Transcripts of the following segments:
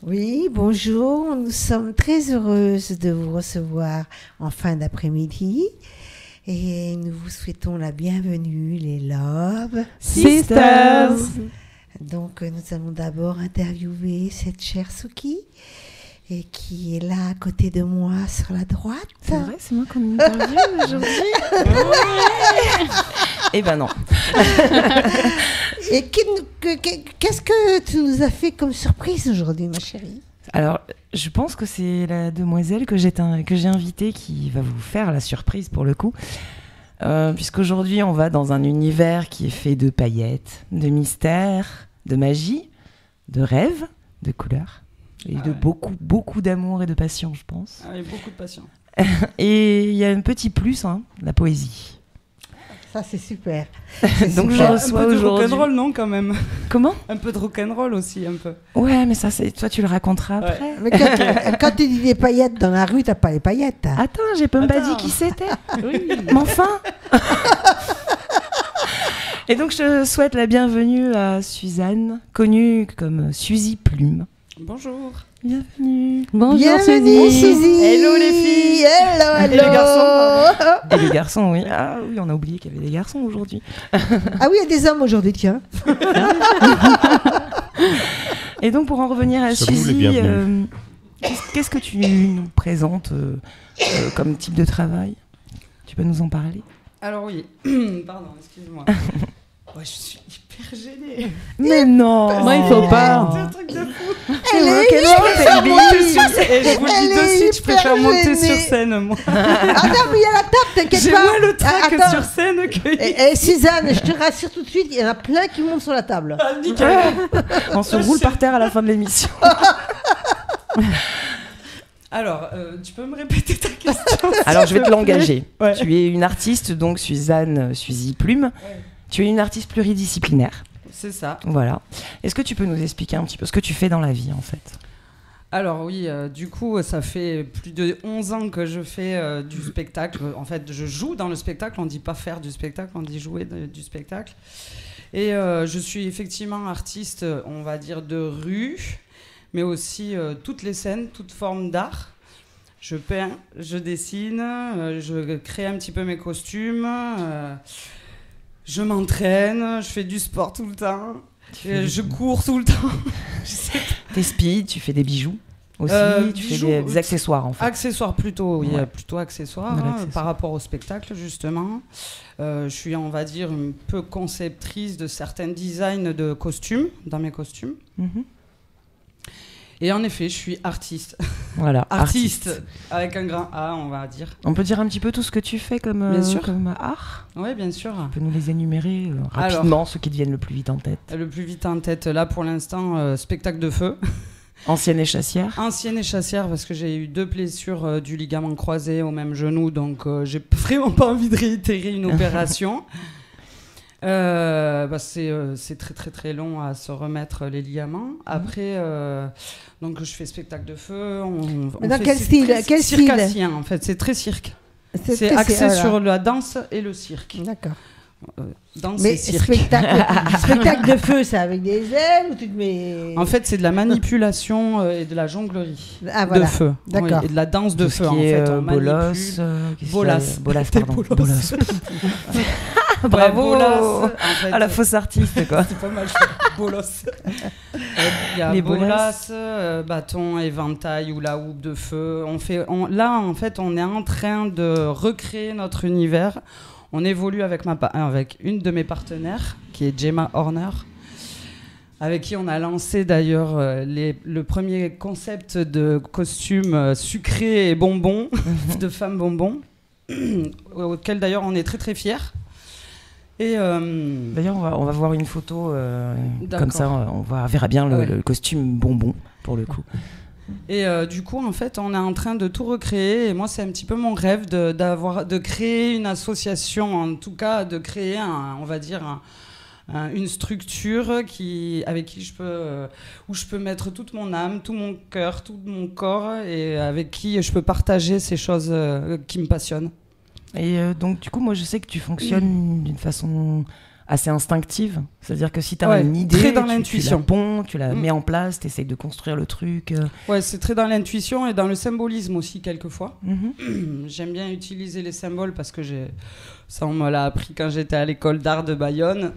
Oui, bonjour. Nous sommes très heureuses de vous recevoir en fin d'après-midi. Et nous vous souhaitons la bienvenue, les Love Sisters. Donc, nous allons d'abord interviewer cette chère Suki, et qui est là à côté de moi sur la droite. C'est vrai, c'est moi qu'on interviewe aujourd'hui. Eh ben non. Et qu'est-ce que tu nous as fait comme surprise aujourd'hui, ma chérie? Alors, je pense que c'est la demoiselle que j'ai invitée qui va vous faire la surprise pour le coup. Puisqu'aujourd'hui, on va dans un univers qui est fait de paillettes, de mystères, de magie, de rêves, de couleurs. Et de beaucoup d'amour et de passion, je pense. Ah, et beaucoup de passion. Et il y a un petit plus, la poésie. Ça, c'est super. Donc je reçois un peu de aujourd'hui... rock'n'roll, non, quand même? Comment? Un peu de rock'n'roll aussi, un peu. Ouais, mais ça, toi, tu le raconteras après. Ouais. Mais quand tu dis des paillettes dans la rue, t'as pas les paillettes. Hein. Attends, j'ai pas dit qui c'était. Oui. Mais enfin. Et donc, je souhaite la bienvenue à Suzanne, connue comme Suzy Plume. Bonjour. Bienvenue. Bonjour Suzy. Hello les filles. Hello. Et les garçons. Et les garçons, oui. Ah oui, on a oublié qu'il y avait des garçons aujourd'hui. Ah oui, il y a des hommes aujourd'hui, tiens. Et donc, pour en revenir à Suzy, qu'est-ce que tu nous présentes comme type de travail? Tu peux nous en parler? Alors oui, pardon, excuse-moi. Ouais, je suis hyper gênée. Mais non. Moi, il faut pas. C'est un truc de fou. Elle est Et je vous le dis de suite, je préfère monter sur scène, moi. Ah non, mais il y a la table, t'inquiète J'ai pas. moins le trac Attends. sur scène que... Et Suzanne, je te rassure tout de suite, il y en a plein qui montent sur la table. Ah, nickel. On se roule par terre à la fin de l'émission. Alors, tu peux me répéter ta question? Alors, je vais te l'engager. Ouais. Tu es une artiste, donc Suzanne Suzy Plume. Ouais. Tu es une artiste pluridisciplinaire. C'est ça. Voilà. Est-ce que tu peux nous expliquer un petit peu ce que tu fais dans la vie, en fait? Alors oui, du coup, ça fait plus de 11 ans que je fais du spectacle. En fait, je joue dans le spectacle. On dit pas faire du spectacle, on dit jouer du spectacle. Et je suis effectivement artiste, on va dire, de rue, mais aussi toutes les scènes, toute forme d'art. Je peins, je dessine, je crée un petit peu mes costumes, je m'entraîne, je fais du sport tout le temps, je cours tout le temps. T'es speed, tu fais des bijoux aussi, tu bijoux, fais des accessoires, en fait. Accessoires plutôt, oui, Ouais. plutôt accessoires, De l'accessoire. par rapport au spectacle, justement. Je suis, on va dire, un peu conceptrice de certains designs de costumes, dans mes costumes. Mhm. Et en effet, je suis artiste. Voilà, Artiste, avec un grand A, on va dire. On peut dire un petit peu tout ce que tu fais comme, Bien sûr. comme art? Oui, bien sûr. Tu peux nous les énumérer rapidement, ceux qui te viennent le plus vite en tête. Le plus vite en tête, là, pour l'instant, spectacle de feu. Ancienne échassière. Ancienne échassière, parce que j'ai eu 2 blessures du ligament croisé au même genou, donc j'ai vraiment pas envie de réitérer une opération. C'est très très très long à se remettre les ligaments. Après, donc je fais spectacle de feu. Mais dans quel style? Quel style? Circassien, en fait, c'est très cirque. C'est axé sur la danse et le cirque. D'accord. Danse Mais et cirque. spectacle de feu, c'est avec des ailes ou tu te mets... En fait, c'est de la manipulation et de la jonglerie voilà. de feu. D'accord. Oui, et de la danse de Tout ce feu, en qui est fait. On bolos. manipule. Bolas. Bolas, Des pardon. bolos. Bolos. Ouais, Bravo. bolas, en fait. À la fausse artiste, quoi. C'est pas mal, bolos. Il y a Les bolas, bâton, éventail ou la houppe de feu. Là, en fait, on est en train de recréer notre univers. On évolue avec une de mes partenaires, qui est Gemma Horner, avec qui on a lancé d'ailleurs le premier concept de costume sucré et bonbons, de femmes bonbons, auquel d'ailleurs on est très très fiers. Et D'ailleurs, on va voir une photo, D'accord. comme ça on verra bien Ouais. le costume bonbon, pour le coup. Et du coup, en fait, on est en train de tout recréer. Et moi, c'est un petit peu mon rêve de créer une association, en tout cas, de créer, on va dire, une structure où je peux mettre toute mon âme, tout mon cœur, tout mon corps, et avec qui je peux partager ces choses qui me passionnent. Et donc, du coup, moi, je sais que tu fonctionnes d'une façon assez instinctive. C'est-à-dire que si tu as Ouais, une idée, très dans tu l'intuition. la ponds, tu la mets en place, tu essayes de construire le truc. Ouais, c'est très dans l'intuition et dans le symbolisme aussi, quelquefois. Mhm. J'aime bien utiliser les symboles parce que ça, on me l'a appris quand j'étais à l'école d'art de Bayonne.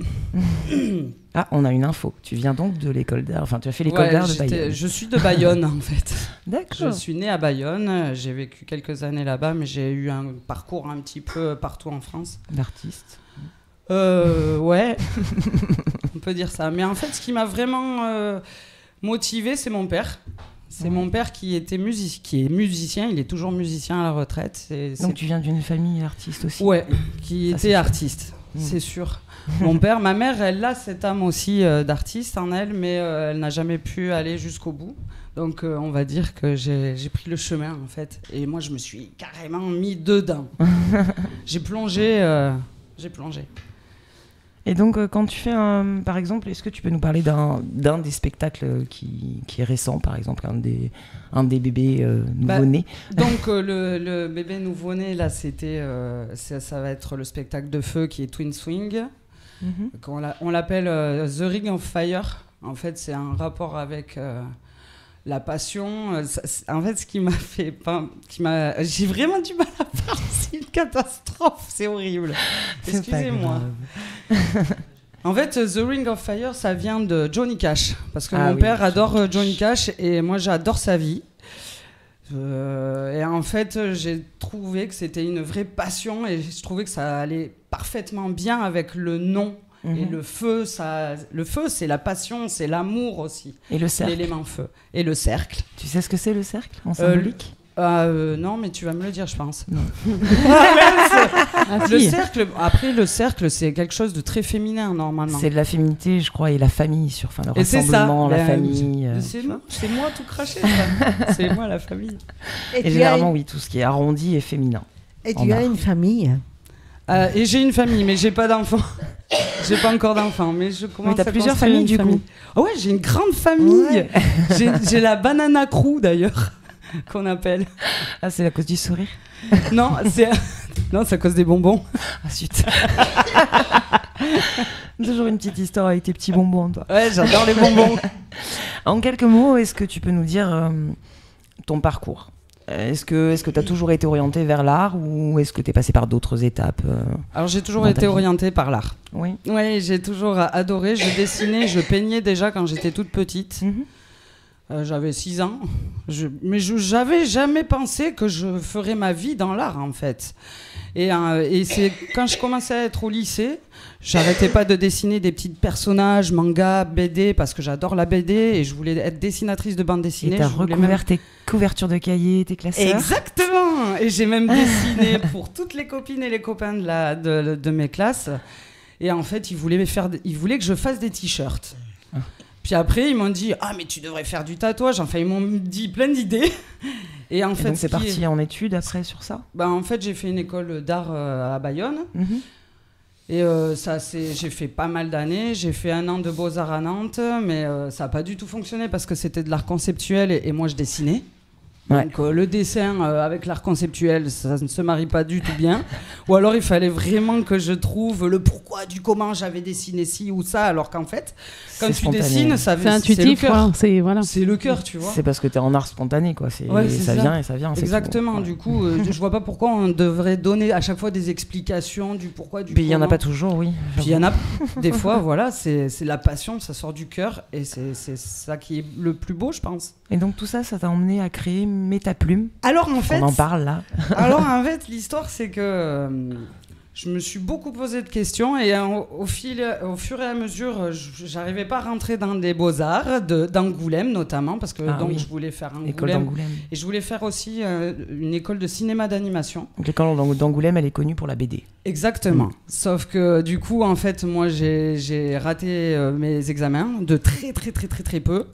Ah, on a une info. Tu viens donc de l'école d'art. Enfin, tu as fait l'école Ouais, d'art de Bayonne. je suis de Bayonne, en fait. Je D'accord. suis né à Bayonne. J'ai vécu quelques années là-bas, mais j'ai eu un parcours un petit peu partout en France. D'artiste. Ouais, on peut dire ça. Mais en fait, ce qui m'a vraiment motivé, c'est mon père. C'est mon père qui est musicien. Il est toujours musicien à la retraite. Donc tu viens d'une famille artiste aussi. Ouais, qui Ça, était c'est artiste, c'est sûr. Ma mère, elle a cette âme aussi d'artiste en elle, mais elle n'a jamais pu aller jusqu'au bout. Donc on va dire que j'ai pris le chemin en fait. Et moi, je me suis carrément mis dedans. J'ai plongé. Et donc, quand tu fais par exemple, est-ce que tu peux nous parler d'un des spectacles qui est récent, par exemple, un des bébés nouveau-nés? Donc, le bébé nouveau-né, là, ça va être le spectacle de feu qui est Twin Swing. On l'appelle The Ring of Fire. En fait, c'est un rapport avec la passion. En fait, ce qui m'a fait... J'ai vraiment du mal à parler. C'est une catastrophe. C'est horrible. Excusez-moi. En fait, The Ring of Fire, ça vient de Johnny Cash. Parce que mon père adore Johnny Cash et moi, j'adore sa vie. Et en fait, j'ai trouvé que c'était une vraie passion et je trouvais que ça allait parfaitement bien avec le nom. Et le feu, c'est la passion, c'est l'amour aussi. Et le cercle. L'élément feu. Et le cercle. Tu sais ce que c'est le cercle en symbolique? Non, mais tu vas me le dire, je pense. Non. Le cercle, après, le cercle, c'est quelque chose de très féminin, normalement. C'est de la féminité, je crois, et la famille, le Et c'est ça, rassemblement, la famille. C'est moi tout craché, ça. C'est moi la famille. Et généralement, oui, tout ce qui est arrondi est féminin. Et tu as une famille? Et j'ai une famille, mais j'ai pas d'enfants. J'ai pas encore d'enfants, mais je commence t'as à plusieurs construire familles, une du coup. Oh ouais, j'ai une grande famille. Ouais. J'ai la banana crew, d'ailleurs, qu'on appelle. Ah, c'est à cause du sourire? Non, c'est à cause des bonbons. Ah, zut. Toujours une petite histoire avec tes petits bonbons, toi. Ouais, j'adore les bonbons. En quelques mots, est-ce que tu peux nous dire ton parcours? Est-ce que tu as toujours été orienté vers l'art ou est-ce que tu es passé par d'autres étapes Alors j'ai toujours été orientée par l'art. Oui. Oui, j'ai toujours adoré. Je dessinais, je peignais déjà quand j'étais toute petite. J'avais 6 ans. Mais j'avais jamais pensé que je ferais ma vie dans l'art, en fait. Et c'est quand je commençais à être au lycée, j'arrêtais pas de dessiner des petits personnages, manga, BD, parce que j'adore la BD et je voulais être dessinatrice de bande dessinée. Et t'as recouvert tes couvertures de cahiers, tes classeurs. Exactement. Et j'ai même dessiné pour toutes les copines et les copains de mes classes. Et en fait, ils voulaient que je fasse des t-shirts. Puis après, ils m'ont dit « Ah, mais tu devrais faire du tatouage !» Enfin, ils m'ont dit plein d'idées. Et en fait, donc, c'est parti en études après sur ça? En fait, j'ai fait une école d'art à Bayonne. Et j'ai fait pas mal d'années. J'ai fait 1 an de Beaux-Arts à Nantes, mais ça n'a pas du tout fonctionné parce que c'était de l'art conceptuel et moi, je dessinais. Ouais. Donc le dessin avec l'art conceptuel, ça ne se marie pas du tout bien. Ou alors il fallait vraiment que je trouve le pourquoi du comment j'avais dessiné ci ou ça, alors qu'en fait, quand tu dessines, c'est intuitif, c'est le cœur, tu vois. C'est parce que tu es en art spontané, quoi. Ça vient et ça vient. Exactement. Ouais. Du coup, je vois pas pourquoi on devrait donner à chaque fois des explications du pourquoi, du Puis il y en a comment. pas toujours, oui. Puis il y en a des fois, voilà, c'est la passion, ça sort du cœur et c'est ça qui est le plus beau, je pense. Et donc tout ça, ça t'a emmené à créer Métaplume. Alors en fait, on en parle là. Alors en fait, l'histoire c'est que je me suis beaucoup posé de questions et au fur et à mesure, j'arrivais pas à rentrer dans des beaux-arts d'Angoulême notamment parce que je voulais faire Angoulême et je voulais faire aussi une école de cinéma d'animation. Donc l'école d'Angoulême, elle est connue pour la BD. Exactement. Sauf que du coup, en fait, moi j'ai raté mes examens de très très très très très peu.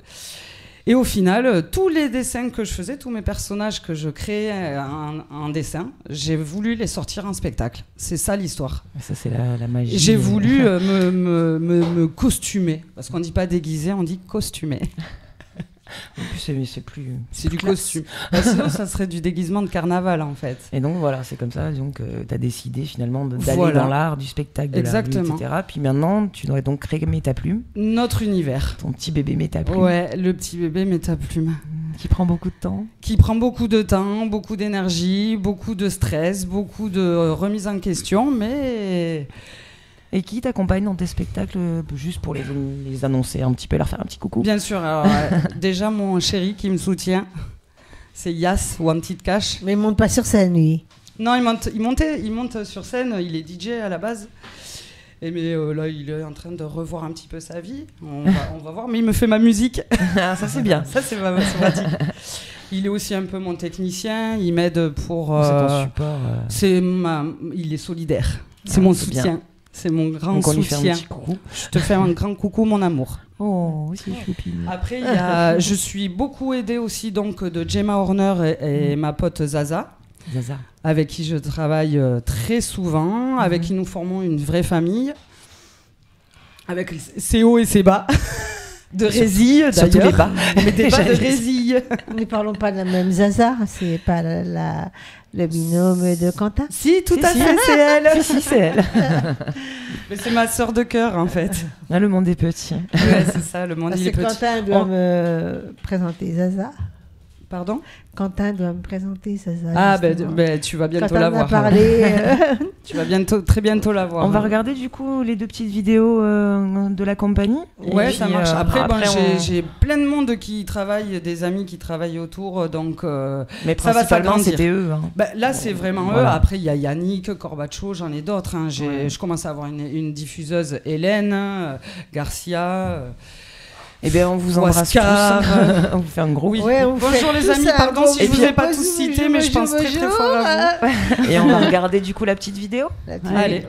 Et au final, tous les dessins que je faisais, tous mes personnages que je créais en dessin, j'ai voulu les sortir en spectacle. C'est ça l'histoire. Ça, c'est la magie. J'ai voulu me costumer. Parce qu'on ne dit pas déguiser, on dit costumer. En plus, c'est plus. C'est du classe. costume. Bah, sinon, ça serait du déguisement de carnaval, en fait. Et donc voilà, c'est comme ça donc tu as décidé finalement d'aller Voilà. dans l'art du spectacle, de Exactement. la rue, etc. Puis maintenant, tu dois donc créer Métaplume, Notre univers. ton petit bébé Métaplume, Ouais, le petit bébé Métaplume. qui prend beaucoup de temps. Qui prend beaucoup de temps, beaucoup d'énergie, beaucoup de stress, beaucoup de remise en question, mais... Et qui t'accompagne dans tes spectacles, juste pour les annoncer un petit peu, leur faire un petit coucou. Bien sûr, alors, déjà mon chéri qui me soutient, c'est Yas ou un petit cash. Mais il monte pas sur scène, lui. Non, il monte sur scène, il est DJ à la base. Mais là, il est en train de revoir un petit peu sa vie. On va voir, mais il me fait ma musique. Ah, ça c'est bien. Ça, c'est pratique. Il est aussi un peu mon technicien, il m'aide pour... C'est ton support. Il est solidaire. C'est mon c'est bien. soutien. C'est mon grand Donc on lui fait un soutien. petit coucou. Je te fais un grand coucou, mon amour. Oh, c'est choupi. Après, je suis beaucoup aidée aussi donc, de Gemma Horner et ma pote Zaza, Zaza. avec qui je travaille très souvent, avec qui nous formons une vraie famille, avec ses hauts et ses bas. De résille, Surtout d'ailleurs. les bas. Mais des bas de résille. Ne parlons pas de la même Zaza, c'est pas le binôme de Quentin. Si, tout à Si. fait, c'est elle. Si, c'est elle. Mais c'est ma sœur de cœur, en fait. Là, le monde est petit. Ouais, c'est ça, le monde Parce il est que petit. Quentin doit Oh. me présenter Zaza. Pardon? Quentin doit me présenter Zaza. Ah, justement. tu vas bientôt Quentin la en a voir. parlé. Tu vas très bientôt la voir. On va regarder du coup les 2 petites vidéos de la compagnie. Ouais, Et ça puis, marche. Après, on- j'ai plein de monde qui travaille, des amis qui travaillent autour, donc Mais ça va principalement, s'agrandir. c'était eux. Hein. Là, c'est vraiment eux. Voilà. Après, il y a Yannick, Corbacho, j'en ai d'autres. Hein. Ouais. Je commence à avoir une diffuseuse, Hélène, Garcia. Eh bien, on vous embrasse Oscar. tous. On vous fait un gros oui. Ouais, on Bonjour fait les tous amis, un pardon gros si je vous ai pas bisou, tous cités, mais je pense très très fort à vous. Et on va regarder du coup la petite vidéo. La petite- Allez.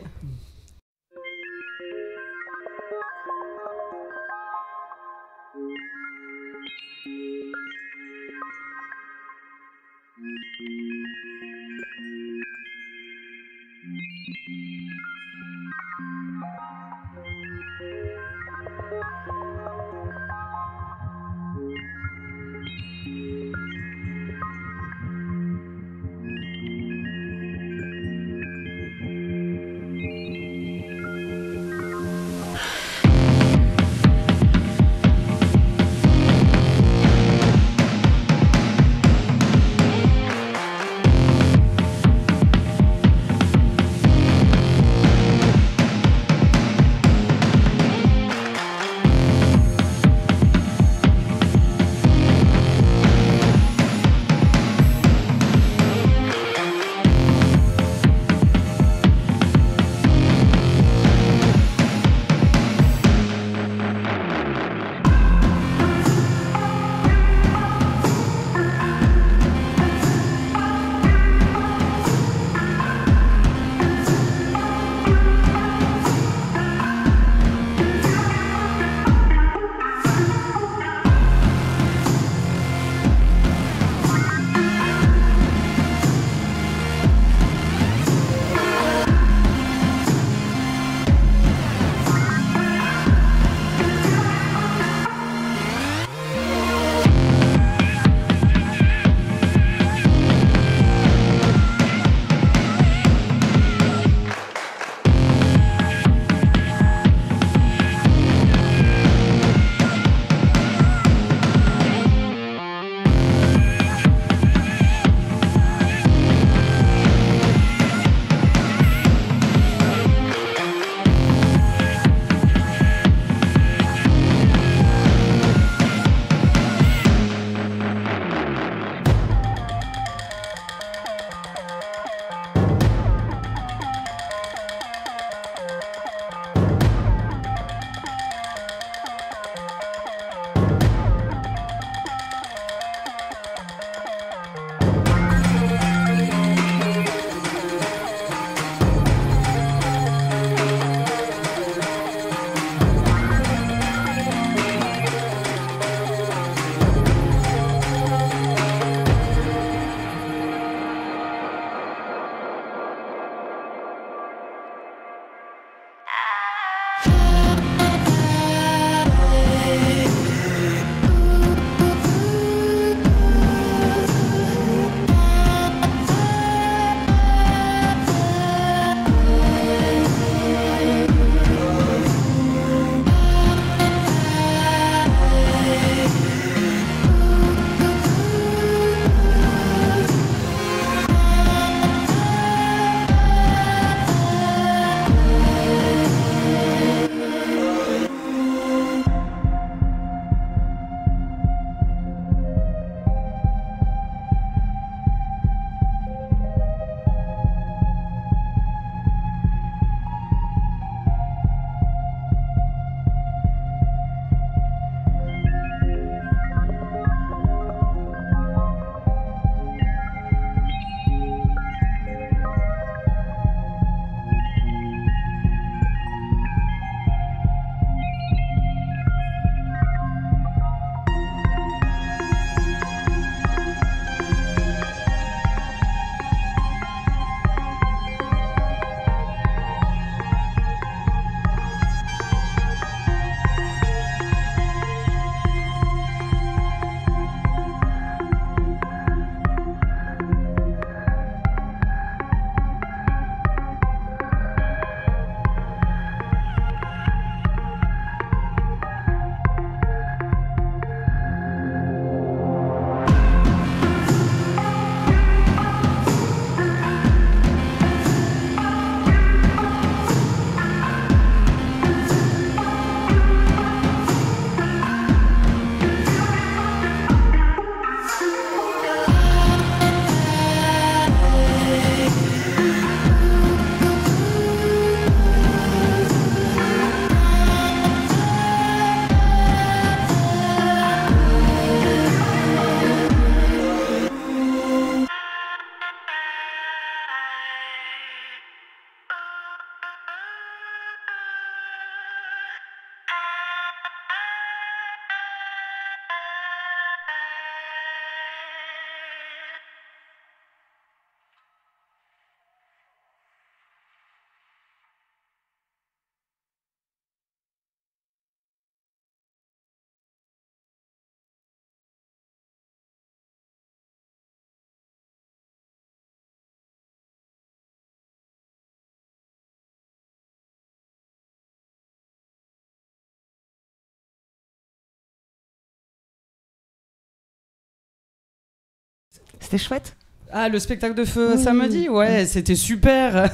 C'était chouette. Ah, le spectacle de feu samedi, ouais, c'était super.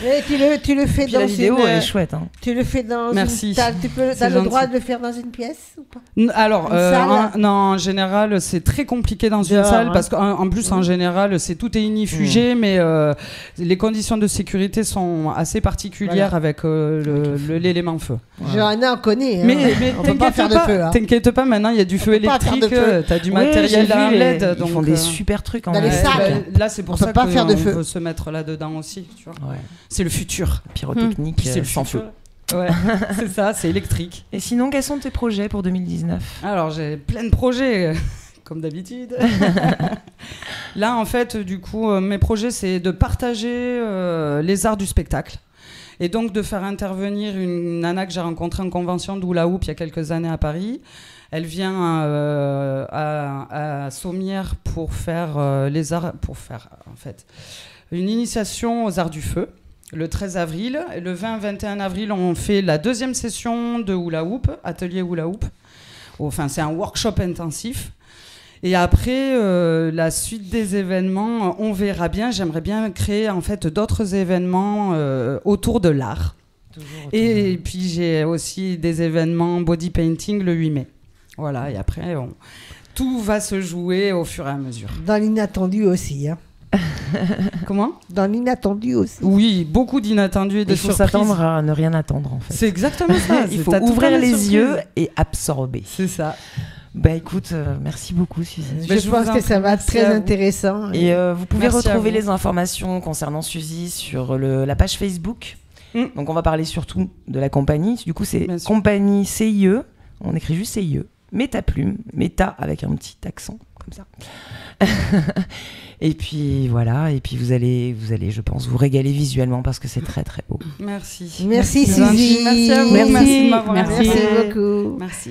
Et tu le fais Puis dans la vidéo, une... elle est chouette. Hein. Tu le fais dans Merci. une... T'as le gentil. droit de le faire dans une pièce ou pas? Alors, Une salle non, en général, c'est très compliqué dans une Dehors, salle hein. parce qu'en plus, en général, tout est inifugé, mais les conditions de sécurité sont assez particulières avec l'élément feu. Johanna en connaît. Hein. Mais on peut pas faire de feu. Hein. T'inquiète pas, maintenant il y a du feu peut pas faire de électrique, feu. t'as du Ouais, matériel j'ai à vu, LED. Ils font des super trucs en Dans les LED. salles. Là, c'est pour On ça peut pas faire de feu. veut se mettre là-dedans aussi. Tu vois. Ouais. C'est le futur. Pyrotechnique, Puis c'est le sans futur. feu. Ouais, c'est ça, c'est électrique. Et sinon, quels sont tes projets pour 2019? Alors, j'ai plein de projets, comme d'habitude. Là, en fait, du coup, mes projets, c'est de partager les arts du spectacle. Et donc, de faire intervenir une nana que j'ai rencontrée en convention de hula hoop il y a quelques années à Paris. Elle vient à Sommières pour faire les arts, pour faire, en fait, une initiation aux arts du feu. Le 13 avril. Et le 20-21 avril, on fait la deuxième session de hula hoop, atelier hula hoop. Enfin, c'est un workshop intensif. Et après, la suite des événements, on verra bien. J'aimerais bien créer en fait d'autres événements autour de l'art. Et puis j'ai aussi des événements body painting le 8 mai. Voilà, et après, tout va se jouer au fur et à mesure. Dans l'inattendu aussi. Hein. Comment ? Dans l'inattendu aussi. Oui, beaucoup d'inattendus et de Il faut surprises. s'attendre à ne rien attendre, en fait. C'est exactement ça. Il faut T'as tout ouvrir plein de les surprises. yeux et absorber. C'est ça. Bah écoute, merci beaucoup, Suzy. Ben, Je pense vous en que ça prie, va être merci très à vous. intéressant. Et vous pouvez Merci à retrouver vous. les informations concernant Suzy sur la page Facebook. Donc on va parler surtout de la compagnie. Du coup, c'est Bien sûr. compagnie CIE. On écrit juste CIE. Métaplume. Méta avec un petit accent, comme ça. Et puis voilà. Et puis vous allez, je pense, vous régaler visuellement parce que c'est très très beau. Merci. Merci, C'est Suzy. gentil. Merci à vous. Merci. Merci de m'avoir Merci invité. beaucoup. Merci.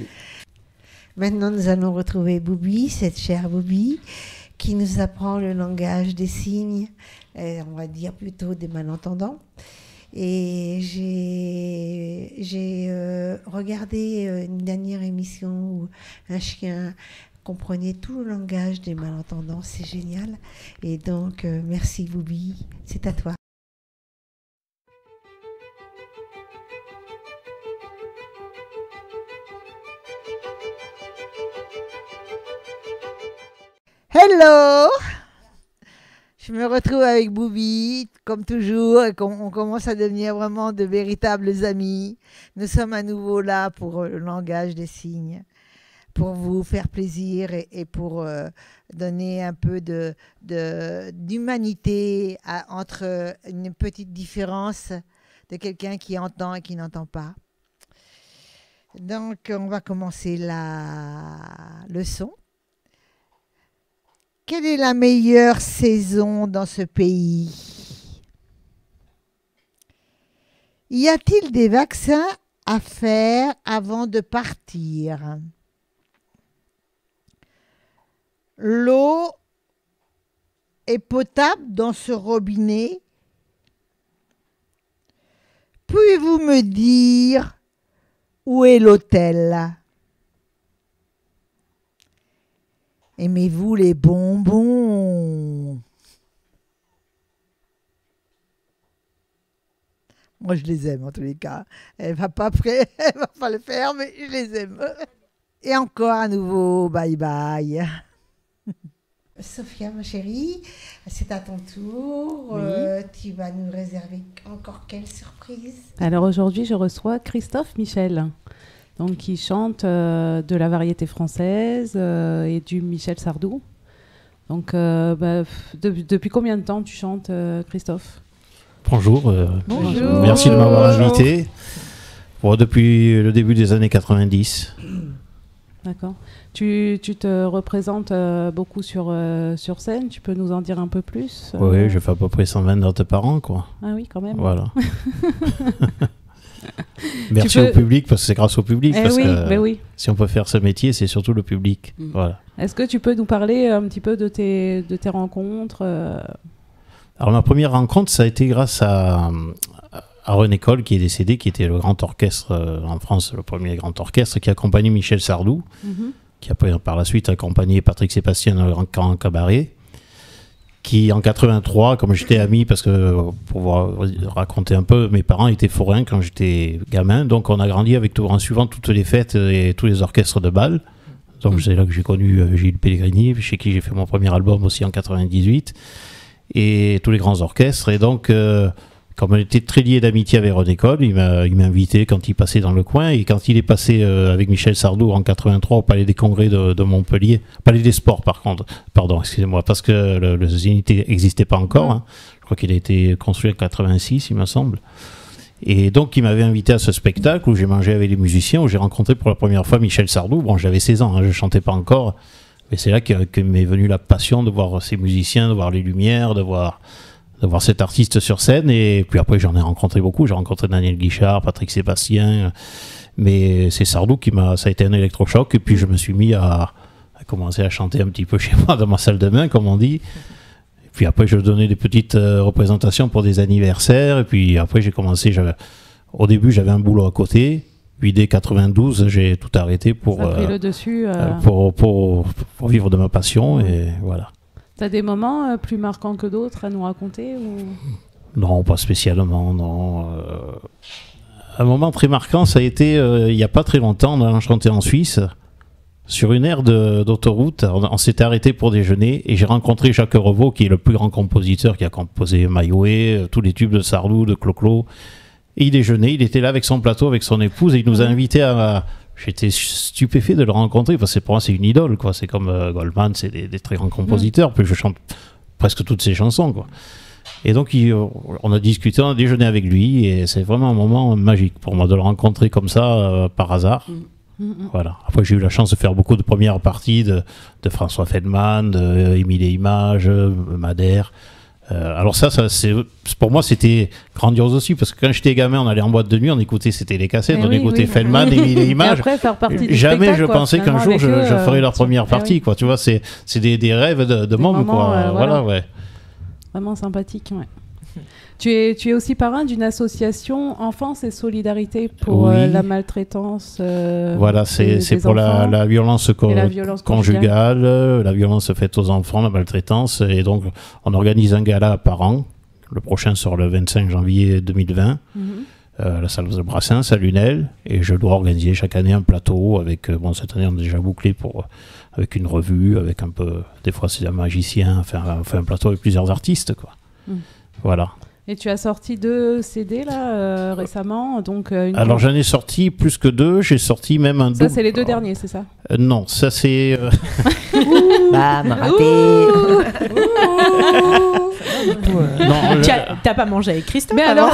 Maintenant, nous allons retrouver Boubi, cette chère Boubi, qui nous apprend le langage des signes, on va dire plutôt des malentendants. Et j'ai regardé une dernière émission où un chien comprenait tout le langage des malentendants. C'est génial. Et donc, merci Boubi, c'est à toi. Hello! Je me retrouve avec Boubi, comme toujours, et on commence à devenir vraiment de véritables amis. Nous sommes à nouveau là pour le langage des signes, pour vous faire plaisir et pour donner un peu d'humanité entre une petite différence de quelqu'un qui entend et qui n'entend pas. Donc, on va commencer la leçon. Quelle est la meilleure saison dans ce pays? Y a-t-il des vaccins à faire avant de partir? L'eau est potable dans ce robinet? Pouvez-vous me dire où est l'hôtel? Aimez-vous les bonbons? Moi, je les aime en tous les cas. Elle va pas le faire, mais je les aime. Et encore à nouveau, bye bye. Sophia, ma chérie, c'est à ton tour. Oui. Tu vas nous réserver encore quelle surprise? Alors aujourd'hui, je reçois Christophe Michel, donc qui chante de la variété française et du Michel Sardou. Donc, depuis combien de temps tu chantes, Christophe? Bonjour, Bonjour. merci de m'avoir invité. Bon, depuis le début des années 90. D'accord. Tu te représentes beaucoup sur scène. Tu peux nous en dire un peu plus? Oui, je fais à peu près 120 notes par an, quoi. Ah oui, quand même. Voilà. Merci au public, parce que c'est grâce au public. Eh parce oui, que mais oui. si on peut faire ce métier, c'est surtout le public. Voilà. Est-ce que tu peux nous parler un petit peu de tes rencontres Alors, ma première rencontre, ça a été grâce à René Coll, qui est décédé, qui était le grand orchestre en France, le premier grand orchestre qui accompagnait Michel Sardou. qui a par la suite accompagné Patrick Sébastien dans le Grand Cabaret, qui en 83, comme j'étais ami, parce que pour vous raconter un peu, mes parents étaient forains quand j'étais gamin, donc on a grandi en suivant toutes les fêtes et tous les orchestres de bal. Donc c'est là que j'ai connu Gilles Pellegrini, chez qui j'ai fait mon premier album aussi en 98, et tous les grands orchestres. Et donc, comme on était très liés d'amitié avec René Coll, il m'a invité quand il passait dans le coin, et quand il est passé avec Michel Sardou en 83 au Palais des Congrès de Montpellier, Palais des Sports pardon, excusez-moi, parce que le Zénith n'existait pas encore, hein. Je crois qu'il a été construit en 86, il me semble. Et donc il m'avait invité à ce spectacle où j'ai mangé avec les musiciens, où j'ai rencontré pour la première fois Michel Sardou. Bon, j'avais 16 ans, hein, je ne chantais pas encore, mais c'est là que m'est venue la passion de voir ces musiciens, de voir les lumières, de voir cet artiste sur scène. Et puis après j'en ai rencontré beaucoup, j'ai rencontré Daniel Guichard, Patrick Sébastien, mais c'est Sardou ça a été un électrochoc. Et puis je me suis mis à commencer à chanter un petit peu chez moi dans ma salle de bain, comme on dit. Et puis après je donnais des petites représentations pour des anniversaires. Et puis après au début j'avais un boulot à côté. Puis dès 92 j'ai tout arrêté pour pris le dessus, pour vivre de ma passion. Et voilà. T'as des moments plus marquants que d'autres à nous raconter ou... Non, pas spécialement, non. Un moment très marquant, ça a été il n'y a pas très longtemps, on a chanté en Suisse, sur une aire d'autoroute. On s'était arrêté pour déjeuner et j'ai rencontré Jacques Revaux, qui est le plus grand compositeur, qui a composé Mayoé, tous les tubes de Sardou, de Clo-Clo. Et il déjeunait, il était là avec son plateau, avec son épouse, et il nous a invités à... J'étais stupéfait de le rencontrer, parce que pour moi c'est une idole, quoi. C'est comme Goldman, c'est des très grands compositeurs, puis je chante presque toutes ses chansons, quoi. Et donc on a discuté, on a déjeuné avec lui, et c'est vraiment un moment magique pour moi de le rencontrer comme ça, par hasard. Voilà. Après j'ai eu la chance de faire beaucoup de premières parties de François Feldman, de Émile et Images, Madère. Alors ça pour moi c'était grandiose aussi, parce que quand j'étais gamin on allait en boîte de nuit, on écoutait, c'était les cassettes, on écoutait Feldman, Émile et Images. Et après, faire partie du jamais spectacle, je pensais qu'un jour je ferais leur première oui. partie, quoi. Tu vois, c'est des rêves de môme, quoi. Voilà, ouais. Vraiment sympathique, ouais. Tu es aussi parrain d'une association Enfance et Solidarité pour la maltraitance. Voilà, c'est pour la violence conjugale, la violence faite aux enfants, la maltraitance. Et donc, on organise un gala par an. Le prochain sort le 25 janvier 2020, à la salle de Brassens, à Lunel. Et je dois organiser chaque année un plateau avec. Cette année, on a déjà bouclé avec une revue, avec un peu. Des fois, c'est un magicien. Enfin, on fait un plateau avec plusieurs artistes, quoi. Voilà. Et tu as sorti 2 CD là récemment, donc. Alors j'en ai sorti plus que 2. J'ai sorti même un double. Ça c'est les 2 derniers, c'est ça Non, ça c'est. Bam, raté. Non, t'as pas mangé avec Christophe? Mais alors,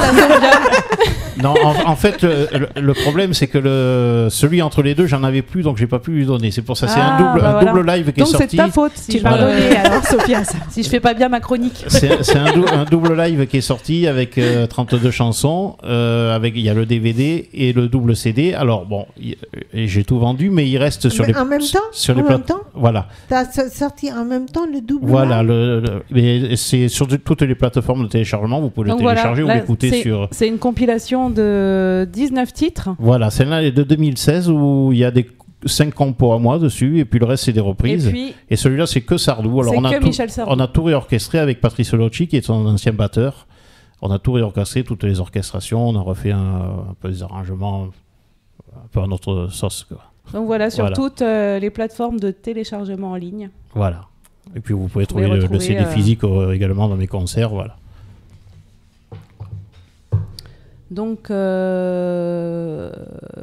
non, en fait, le problème c'est que celui entre les deux, j'en avais plus, donc j'ai pas pu lui donner. C'est pour ça, c'est un double live qui est sorti. Donc c'est ta faute si tu m'as donné alors, Sophia, ça. Si je fais pas bien ma chronique. C'est un double live qui est sorti avec 32 chansons. Il y a le DVD et le double CD. Alors bon, j'ai tout vendu, mais il reste sur les. En même temps. Sur les plateaux. Voilà. T'as sorti en même temps le double. Voilà, mais c'est sur toutes les plateformes de téléchargement, vous pouvez le télécharger ou l'écouter sur... C'est une compilation de 19 titres. Voilà, celle-là est de 2016 où il y a 5 compos à moi dessus, et puis le reste c'est des reprises. Et celui-là c'est que Sardou. Alors on a tout réorchestré avec Patrice Locci qui est son ancien batteur. On a tout réorchestré, toutes les orchestrations, on a refait un peu des arrangements un peu à notre sauce, quoi. Donc voilà, sur toutes les plateformes de téléchargement en ligne. Voilà. Et puis vous pouvez trouver le CD physique également dans mes concerts, voilà. Donc,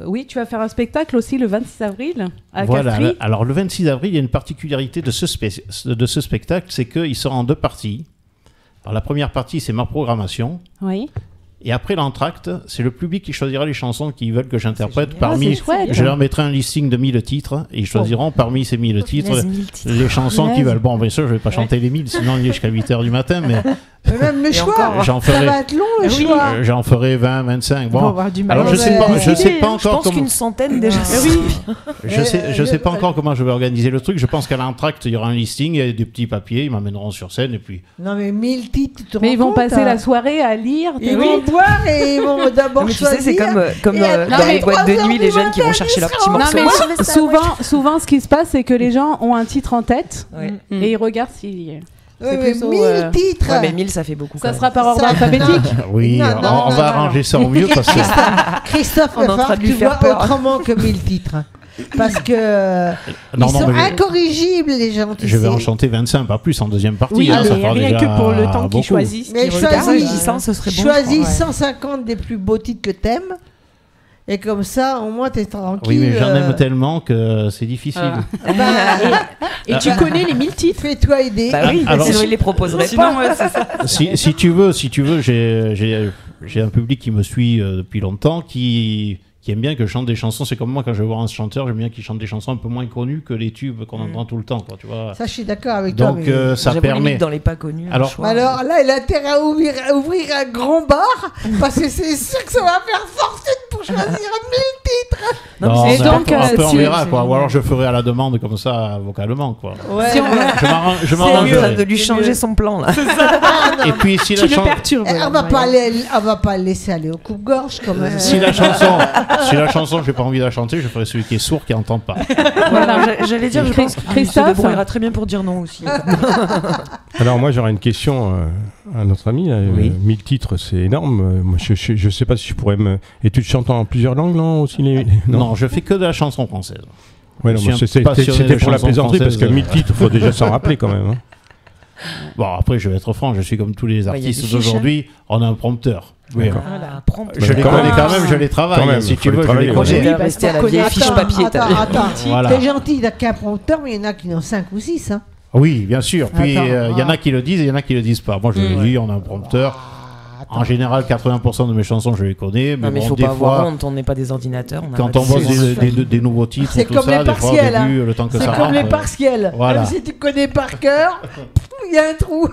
oui, tu vas faire un spectacle aussi le 26 avril à Castries. Voilà, alors le 26 avril, il y a une particularité de ce spectacle, c'est qu'il sort en 2 parties. Alors la première partie, c'est ma programmation. Oui. Et après l'entracte, c'est le public qui choisira les chansons qu'ils veulent que j'interprète parmi. Chouette. Je leur mettrai un listing de 1000 titres et ils choisiront parmi ces 1000 titres les chansons qu'ils veulent. Bon, bien sûr, je ne vais pas chanter les 1000, sinon il est jusqu'à 8h du matin, Mais même le Et choix, encore, J'en ça ferai, va être long le Oui. choix. j'en ferai 20, 25. On va Bon, avoir du mal. alors je Ouais, sais pas, mais- je sais pas Je encore pense comment. qu'une centaine déjà. Oui. Je sais pas encore comment je vais organiser le truc. Je pense qu'à l'entracte, il y aura un listing, il y a des petits papiers, ils m'amèneront sur scène et puis. Non, mais 1000 titres, tu te Mais rends ils vont compte, passer hein. la soirée à lire. Ils Oui. vont boire et ils vont d'abord Mais tu sais, c'est choisir. comme Et à- dans non, les mais boîtes de 3 nuit, heures les du jeunes qui vont matin, chercher leur ils petit seront- Non, morceau. mais Moi, je veux ça, souvent, ce qui se passe, c'est que les gens ont un titre en tête Ouais. et ils regardent si Oui, c'est mais plutôt, 1000 titres. Ouais, mais 1000, ça fait beaucoup. ça quand sera même. par ordre Ça- alphabétique. Oui, Non, on, non, on non, va non, arranger ça au mieux parce que. Christophe, On est en va train falloir de que lui tu faire vois peur. autrement que 1000 titres. Parce que Non, ils non, sont mais incorrigibles, les gens, tu je vais sais. en chanter 25, pas plus en deuxième partie. Oui, hein, ça mais fera rien déjà que pour le temps beaucoup. qu'ils choisissent, Mais qu'ils choisis. regardent. Je dis ça, ce serait bon. Choisis je crois, ouais. 150 des plus beaux titres que t'aimes. Et comme ça, au moins, t'es tranquille. Oui, mais j'en aime tellement que c'est difficile. Et tu connais les 1000 titres. Fais-toi aider. Bah oui, Alors, sinon il les proposerait Sinon, pas. ouais, c'est ça. Si tu veux, j'ai un public qui me suit depuis longtemps, qui aime bien que je chante des chansons. C'est comme moi, quand je vais voir un chanteur, j'aime bien qu'il chante des chansons un peu moins connues que les tubes qu'on entend tout le temps, quoi, tu vois. Ça, je suis d'accord avec toi. Donc mais- ça J'avoue, permet. limite, dans les pas connus. Alors- le choix. Alors là, il a intérêt à ouvrir un grand bar parce que c'est sûr que ça va faire fortune pour choisir 1000 titres. Non, Non, mais et mais donc, après, on si- verra, quoi. Ou alors je ferai à la demande comme ça, vocalement, quoi. Ouais. Si on- Je c'est en train m'arrangerai. de lui changer son plan là. Et puis si Tu la, le perturbes. On va pas le laisser aller au coupe-gorge quand même. si la chanson, j'ai pas envie de la chanter, je ferai celui qui est sourd, qui n'entend pas. Voilà, j'allais dire, je pense qu'il se Christophe débrouillera très bien pour dire non aussi. Alors moi j'aurais une question à notre ami. Là. Oui. 1000 titres, c'est énorme. Moi, je sais pas si je pourrais me... Et tu te chantes en plusieurs langues, non aussi Non, je fais que de la chanson française. Ouais, non, Je suis moi, un passionné c'était de pour la chansons plaisanterie parce que françaises. 1000 titres, faut déjà s'en rappeler quand même. Hein. Bon, après, je vais être franc, je suis comme tous les Ouais, il y a artistes des fiches, d'aujourd'hui, on a un prompteur. Oui, D'accord. Voilà, prompt. je les Quand connais même. quand même, je les travaille. Quand même, si faut tu les veux, je travailler. les Moi, connais. j'étais parce resté à la qu'on vieille connaît- fiche papier. Attends. Voilà. T'es gentil, t'as qu'un prompteur, mais il y en a qui en ont 5 ou 6. Hein. Oui, bien sûr. Puis Attends, il y en a qui le disent et il y en a qui le disent pas. Moi, je le dis, on a un prompteur. En général, 80% de mes chansons, je les connais. Mais Non, mais il bon, faut des pas avoir fois, honte, on n'est pas des ordinateurs. On a quand pas on de bosse sens. des nouveaux titres, C'est tout comme ça, les des fois, au partiels, début, le temps que C'est ça comme les rentre, partiels. voilà. Même si tu connais par cœur, il y a un trou.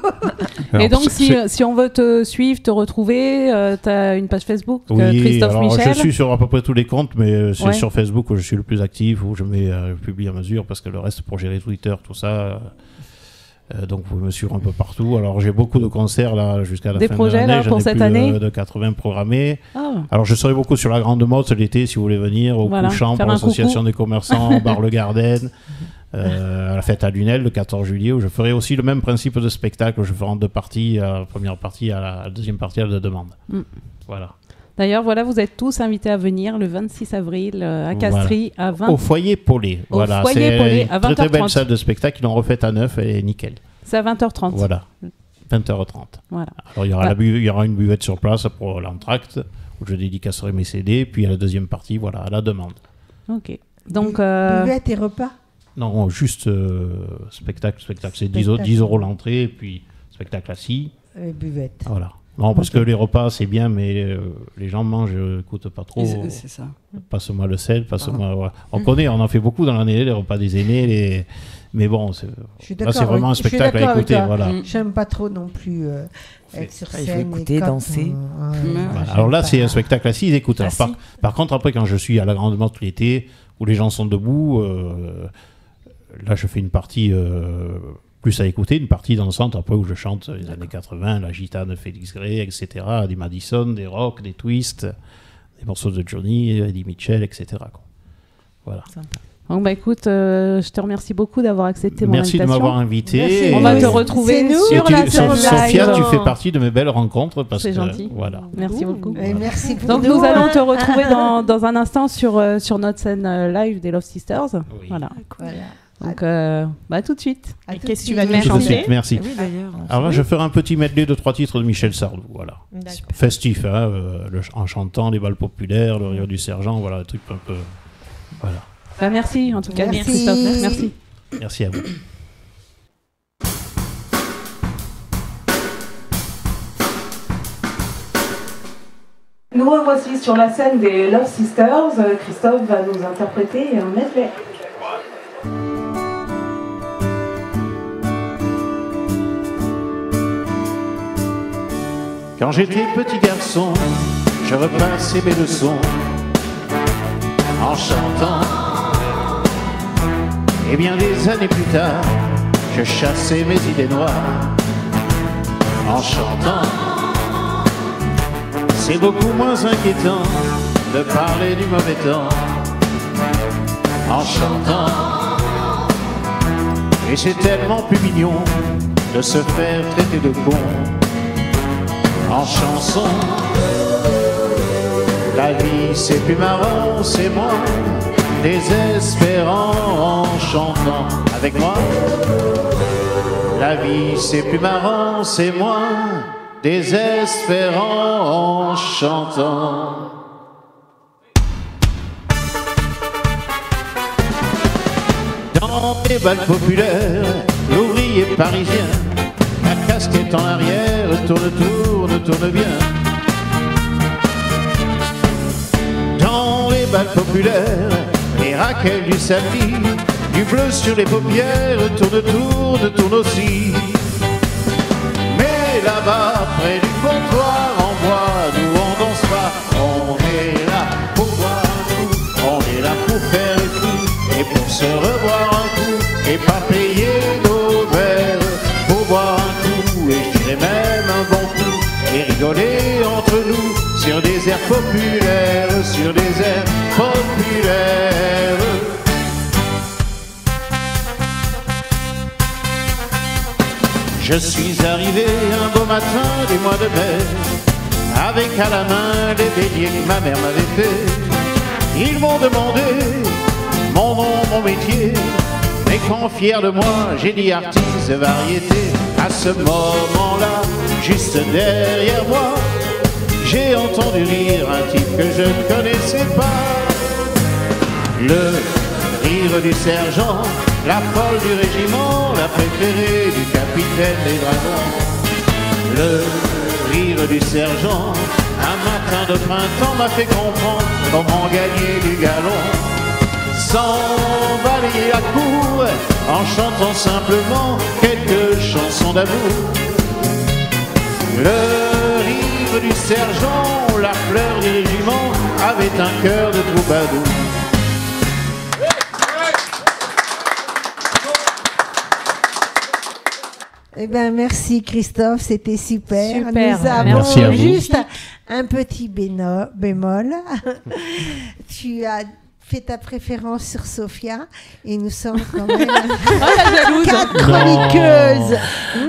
Et donc, c'est- si on veut te suivre, te retrouver, tu as une page Facebook, Oui, Christophe alors Michel. je suis sur à peu près tous les comptes, mais c'est Ouais. sur Facebook où je suis le plus actif, où je publie à mesure, parce que le reste, pour gérer Twitter, tout ça. Donc vous pouvez me suivre un peu partout. Alors j'ai beaucoup de concerts là jusqu'à la Des fin projets, de l'année. là, J'en pour ai cette plus année de 80 programmés. Ah, Alors je serai beaucoup sur la Grande Motte l'été si vous voulez venir, au Voilà, Couchant faire pour un l'association coucou. des commerçants, Bar Le Garden, à la fête à Lunel le 14 juillet où je ferai aussi le même principe de spectacle. Je ferai en deux parties, la première partie à la deuxième partie à la demande. Mm. Voilà. D'ailleurs, voilà, vous êtes tous invités à venir le 26 avril à Castries à 20. Au foyer Paulet. Au Voilà, foyer c'est Paulet, une à très très belle 20h30. salle de spectacle. Ils l'ont refaite à neuf, elle est nickel. C'est à 20h30. Voilà, 20h30. Voilà. Alors il y aura, Bah. il y aura une buvette sur place pour l'entracte où je dédicacerai mes CD. Puis à la deuxième partie, voilà, à la demande. Ok. Donc, Buvette et repas. Non, juste spectacle. C'est 10 Spectacle. euros l'entrée, et puis spectacle assis. Buvette. Voilà. Non, parce que les repas, c'est bien, mais les gens mangent, coûtent pas trop. C'est ça. Passe-moi le sel, passe-moi. Ouais. On connaît, on en fait beaucoup dans l'année, les repas des aînés. Mais bon, Je suis là, d'accord c'est vraiment un avec- je suis spectacle à d'accord avec écouter. toi. Voilà. J'aime pas trop non plus être sur Ah, il scène. faut écouter, et quand danser. on- Voilà. j'aime Alors là, pas. c'est un spectacle assis, ils écoutent. Alors, Assis. par contre, après, quand je suis à la Grande Motte l'été, où les gens sont debout, là, je fais une partie plus à écouter, une partie dansante, après, où je chante les années 80, la gitane Félix Gray, etc., des Madison, des rock, des twists, des morceaux de Johnny, Eddie Mitchell, etc. quoi. Voilà. donc, bah, écoute, je te remercie beaucoup d'avoir accepté mon Merci de invitation. m'avoir invité. Merci. On va Oui, te c'est retrouver nous. sur Et la tu- scène live. Sophia, tu fais partie de mes belles rencontres parce C'est que gentil. voilà. Merci beaucoup. Et merci pour Donc nous, nous allons hein. te retrouver dans un instant sur notre scène live des Love Sisters. Oui. Voilà. Voilà. Donc bah, tout de suite. À Et tout qu'est-ce que tu de vas suite. nous Tout de chanter suite, merci. Oui, d'ailleurs. Alors là, je ferai un petit medley de 3 titres de Michel Sardou, voilà. Festif, hein, en chantant les balles populaires, le rire du sergent, voilà, un truc un peu... Voilà. Bah, merci en tout cas, Merci. Christophe. Merci. Merci à vous. Nous revoici sur la scène des Love Sisters. Christophe va nous interpréter un medley. Quand j'étais petit garçon, je repassais mes leçons en chantant. Et bien des années plus tard, je chassais mes idées noires en chantant. C'est beaucoup moins inquiétant de parler du mauvais temps en chantant. Et c'est tellement plus mignon de se faire traiter de con en chanson. La vie c'est plus marrant, c'est moins désespérant en chantant. Avec moi, la vie c'est plus marrant, c'est moins désespérant en chantant. Dans les bals populaires, l'ouvrier parisien, la casquette en arrière, tourne bien. Dans les bals populaires, les raquettes du samedi, du bleu sur les paupières, tourne aussi. Mais là-bas, près du comptoir en bois, nous on danse pas, on est là pour boire un coup, on est là pour faire le coup, et pour se revoir un coup, et pas payer nos verres, pour boire un coup, et je dirais même un bon coup, et rigoler entre nous, sur des airs populaires, sur des airs populaires. Je suis arrivé un beau matin du mois de mai, avec à la main les béliers que ma mère m'avait fait. Ils m'ont demandé mon nom, mon métier, mais quand fier de moi, j'ai dit artiste de variété. À ce moment-là, juste derrière moi, j'ai entendu rire un type que je ne connaissais pas. Le rire du sergent, la folle du régiment, la préférée du capitaine des dragons. Le rire du sergent, un matin de printemps m'a fait comprendre comment gagner du galon. Sans balayer la cour, en chantant simplement quelques chansons d'amour. Le rire du sergent, la fleur du régiment, avait un cœur de troubadour. Eh bien, merci Christophe, c'était super. Super. Nous avons Merci à vous. juste un petit bémol. Tu as fait ta préférence sur Sophia et nous sommes quand même quatre chroniqueuses.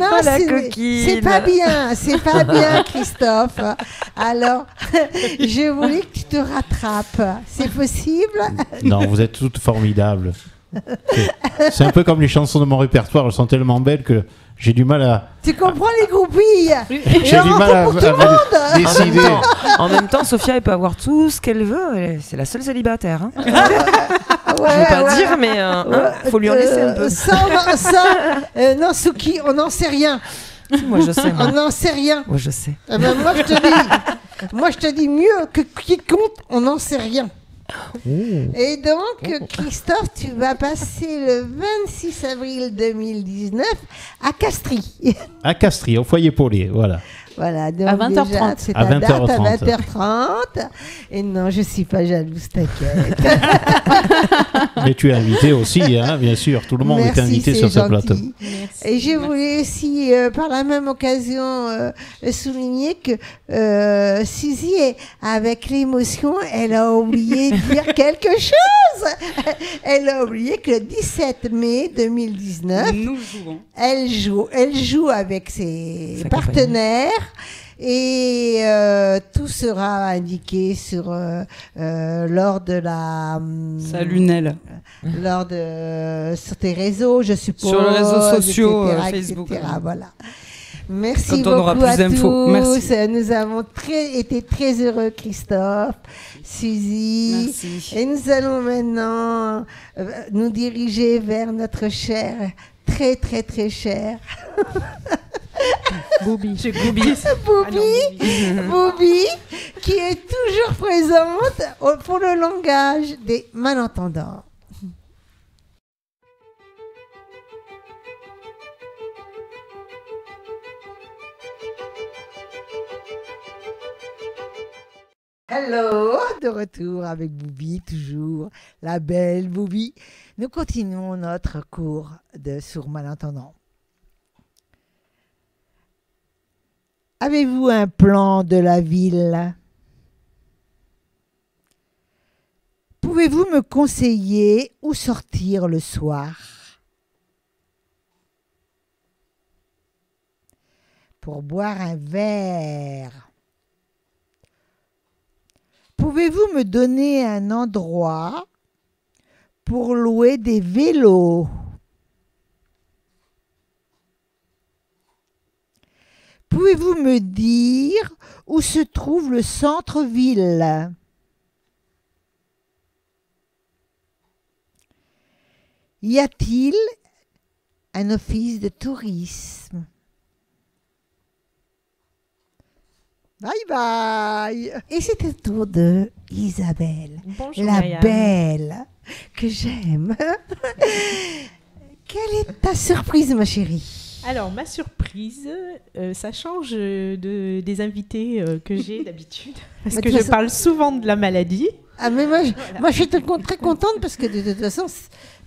Non, Oh, la c'est coquine. c'est pas bien Christophe. Alors, je voulais que tu te rattrapes. C'est possible? Non, vous êtes toutes formidables. C'est un peu comme les chansons de mon répertoire, elles sont tellement belles que j'ai du mal à... Tu comprends les groupilles? J'ai du mal à décider. En même temps, Sophia, elle peut avoir tout ce qu'elle veut. C'est la seule célibataire. Hein. Ouais, Je veux pas ouais. dire, mais faut lui en laisser un peu. Non, Souki, on n'en sait rien. Moi, je sais. On n'en sait rien. Moi, je sais. Eh ben, moi, je te dis mieux que quiconque, on n'en sait rien. Et donc, Christophe, tu vas passer le 26 avril 2019 à Castries. À Castries, au foyer Paulier, voilà. Voilà, donc À 20h30. déjà, c'est À ta date 20h30. à 20h30. Et non, je suis pas jalouse, t'inquiète. Mais tu es invité aussi, hein, bien sûr. Tout le monde Merci, est invité c'est sur ce gentil. plateau. Et je voulais aussi, par la même occasion, souligner que Suzy, avec l'émotion, elle a oublié de dire quelque chose. Elle a oublié que le 17 mai 2019, Nous jouons. elle joue avec ses Sa partenaires. Et tout sera indiqué sur lors de la Salut Nel. sur tes réseaux, je suppose, Sur les réseaux sociaux, etc., Facebook. etc., voilà. Merci Quand on aura beaucoup plus à d'infos. tous. Merci. Nous avons été très heureux, Christophe, Suzy. Merci. Et nous allons maintenant nous diriger vers notre cher, très très très cher Boubi. Boubi, Boubi, qui est toujours présente pour le langage des malentendants. Hello, de retour avec Boubi, toujours la belle Boubi. Nous continuons notre cours de sourds malentendants. Avez-vous un plan de la ville? Pouvez-vous me conseiller où sortir le soir? Pour boire un verre. Pouvez-vous me donner un endroit pour louer des vélos? Pouvez-vous me dire où se trouve le centre-ville? Y a-t-il un office de tourisme? Bye bye. Et c'est au tour de Isabelle, Bonjour, la Myriam. belle que j'aime. Quelle est ta surprise, ma chérie? Alors, ma surprise, ça change des invités que j'ai d'habitude. Parce Mais que de toute je façon- parle souvent de la maladie. Ah mais moi je suis très contente parce que de toute façon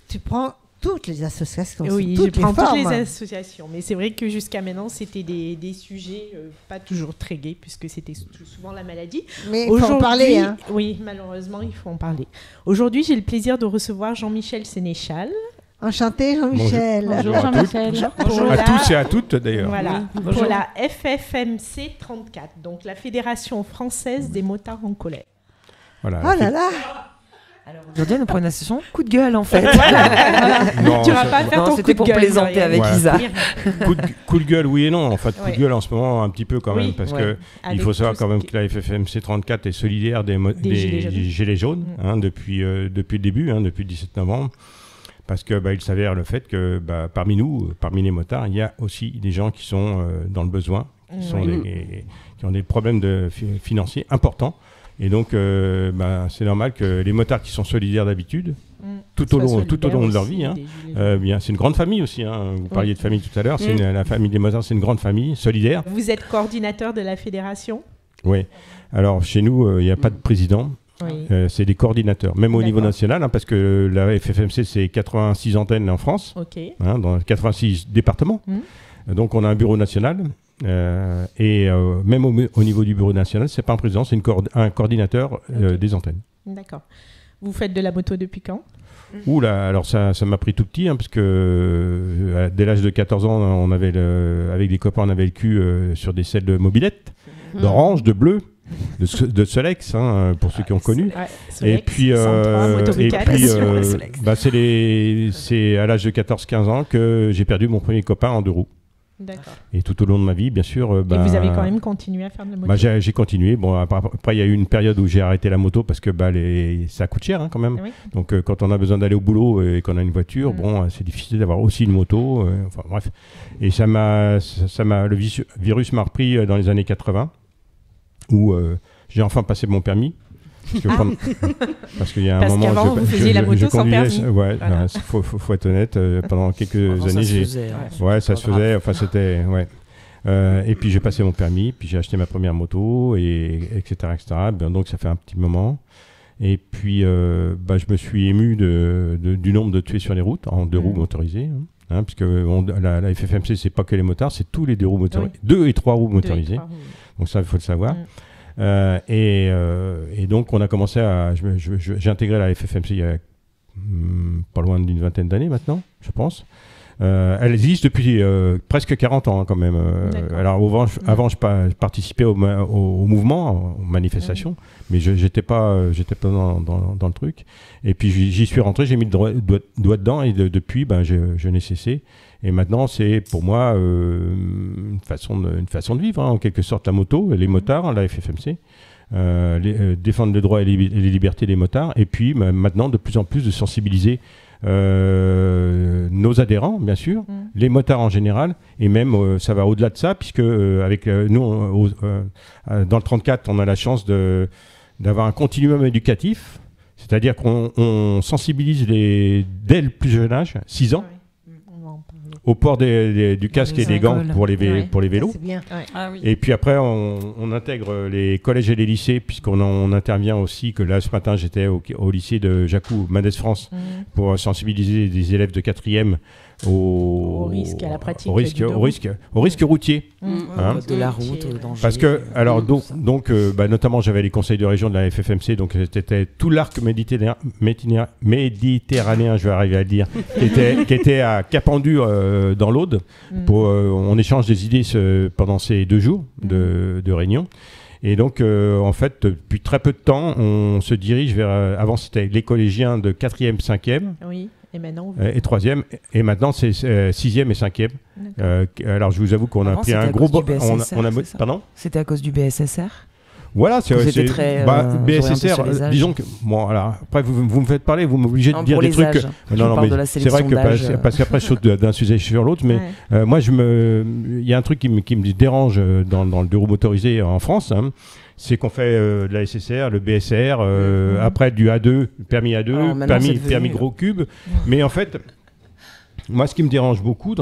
tu prends toutes les associations, Oui, toutes je prends les toutes formes. les associations. Mais c'est vrai que jusqu'à maintenant, c'était des sujets pas toujours très gais, puisque c'était souvent la maladie. Mais il faut en parler. Hein. Oui, malheureusement, il faut en parler. Aujourd'hui, j'ai le plaisir de recevoir Jean-Michel Sénéchal. Enchanté Jean-Michel. Bonjour, à Jean-Michel. toutes. Pour À la- tous et à toutes d'ailleurs. Voilà, Bonjour. pour la FFMC 34, donc la Fédération française des motards en colère. Voilà. Oh là là. Alors aujourd'hui, nous prenons une session coup de gueule en fait. Non, Tu vas ça- pas faire Non, ton c'était coup pour de gueule, plaisanter Muriel. avec Voilà. Isa. coup de gueule, oui et non. En fait, coup Ouais. de gueule en ce moment un petit peu quand Oui, même, parce ouais. que il Avec faut savoir tout quand ce même qui- que la FFMC 34 est solidaire des Gilets jaunes. Gilets jaunes hein, depuis le début, hein, depuis le 17 novembre. Parce que il s'avère le fait que parmi nous, parmi les motards, il y a aussi des gens qui sont dans le besoin, qui ont des problèmes financiers importants. Et donc, c'est normal que les motards qui sont solidaires d'habitude, tout au long de leur vie, hein, bien, c'est une grande famille aussi. Hein. Vous parliez de famille tout à l'heure. La famille des motards, c'est une grande famille solidaire. Vous êtes coordinateur de la fédération. Oui. Alors, chez nous, il n'y a pas de président. Oui. C'est des coordinateurs, même au niveau D'accord. national, hein, parce que la FFMC, c'est 86 antennes en France, Ok. hein, dans 86 départements. Donc, on a un bureau national. Et même au niveau du bureau national, c'est pas un président, c'est un coordinateur des antennes. D'accord. Vous faites de la moto depuis quand? Ouh là, alors ça m'a pris tout petit, hein, parce que dès l'âge de 14 ans, on avait avec des copains, on avait le cul sur des selles de mobilette, d'orange, de bleu, de Solex, hein, pour ceux qui ont connu. Ouais, Et Solex, puis, 103, Motorica, c'est à l'âge de 14-15 ans que j'ai perdu mon premier copain en 2 roues. D'accord. Et tout au long de ma vie, bien sûr. Et vous avez quand même continué à faire de la moto? J'ai continué. Bon, après, il y a eu une période où j'ai arrêté la moto parce que ça coûte cher, hein, quand même. Oui. Donc, quand on a besoin d'aller au boulot et qu'on a une voiture, bon, c'est difficile d'avoir aussi une moto. Enfin, bref. Et le virus m'a repris dans les années 80, où j'ai enfin passé mon permis. Parce qu'il y a un Parce moment, qu'avant, vous faisiez la moto sans conduisais, permis. ouais, Voilà. faut être honnête. Pendant quelques années, ça se faisait. Enfin, c'était, ouais. Et puis j'ai passé mon permis, puis j'ai acheté ma première moto, etc. Donc ça fait un petit moment. Et puis je me suis ému du nombre de tués sur les routes en 2 roues motorisées. Hein, puisque la FFMC, c'est pas que les motards, c'est tous les 2 roues motorisées, 2 et 3 roues motorisées. Donc ça, il faut le savoir. Et donc on a commencé j'ai intégré la FFMC il y a pas loin d'une vingtaine d'années maintenant, je pense. Elle existe depuis presque 40 ans, hein, quand même. Alors avant je participais au mouvement, aux manifestations, mais j'étais pas dans le truc. Et puis j'y suis rentré, j'ai mis le doigt dedans, et depuis je n'ai cessé. Et maintenant, c'est pour moi une façon de vivre, hein, en quelque sorte, la moto, les motards, la FFMC, défendre les droits et les libertés des motards, et puis maintenant, de plus en plus, de sensibiliser nos adhérents, bien sûr, les motards en général, et même, ça va au-delà de ça, puisque avec nous, dans le 34, on a la chance d'avoir un continuum éducatif, c'est-à-dire qu'on sensibilise dès le plus jeune âge, 6 ans, au port du casque et des gants écoles. pour les Ouais. vélos. C'est bien. Ah oui. Et puis après, on intègre les collèges et les lycées, puisqu'on intervient aussi, que là, ce matin, j'étais au lycée de Jacou, Mendes France, pour sensibiliser des élèves de 4e Au risque, à la pratique du deux roues. au risque routier. Hein, de la route, Ok. au danger. Parce que, alors, donc notamment, j'avais les conseils de région de la FFMC, donc c'était tout l'arc méditerranéen, je vais arriver à le dire, qui était à Capendu dans l'Aude. On échange des idées pendant ces 2 jours de réunion. Et donc, en fait, depuis très peu de temps, on se dirige vers... avant, c'était les collégiens de 4e, 5e. Oui, et maintenant, Et 3e, et maintenant c'est 6e et 5e. Alors je vous avoue qu'on a Avant, pris un c'était à gros... cause du BSSR, c'est ça Pardon. C'était à cause du BSSR. Voilà, Vous étiez très, orienté BSSR, sur les âges. disons que... Bon, alors, après vous me faites parler, vous m'obligez de Non, dire pour des les trucs... âges. Je Non, parle de la mais c'est vrai sélection que d'âge. parce qu'après je saute d'un sujet sur l'autre, mais moi il y a un truc qui me dérange dans le deux roues motorisé en France, hein. C'est qu'on fait de la SSR, le BSR, après du A2, le permis A2, Alors, maintenant, c'est devenu, permis gros cube. Mais en fait, moi, ce qui me dérange beaucoup,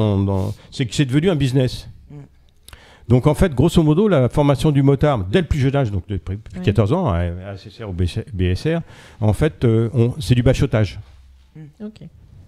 c'est que c'est devenu un business. Donc, en fait, grosso modo, la formation du motard, dès le plus jeune âge, donc depuis 14 ans, à SSR ou BSR, en fait, c'est du bachotage. Ok.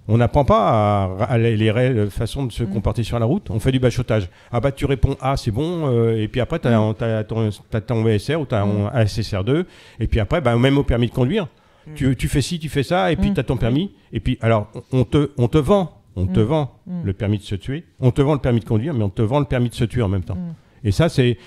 On n'apprend pas à les réelles façons de se comporter sur la route. On fait du bachotage. Ah bah tu réponds A, c'est bon. Et puis après, tu as ton VSR ou tu as un SSR2. Et puis après, bah, même au permis de conduire, tu fais ci, tu fais ça. Et puis tu as ton permis. Et puis alors, on te vend. On te vend le permis de se tuer. On te vend le permis de conduire, mais on te vend le permis de se tuer en même temps. Et ça, c'est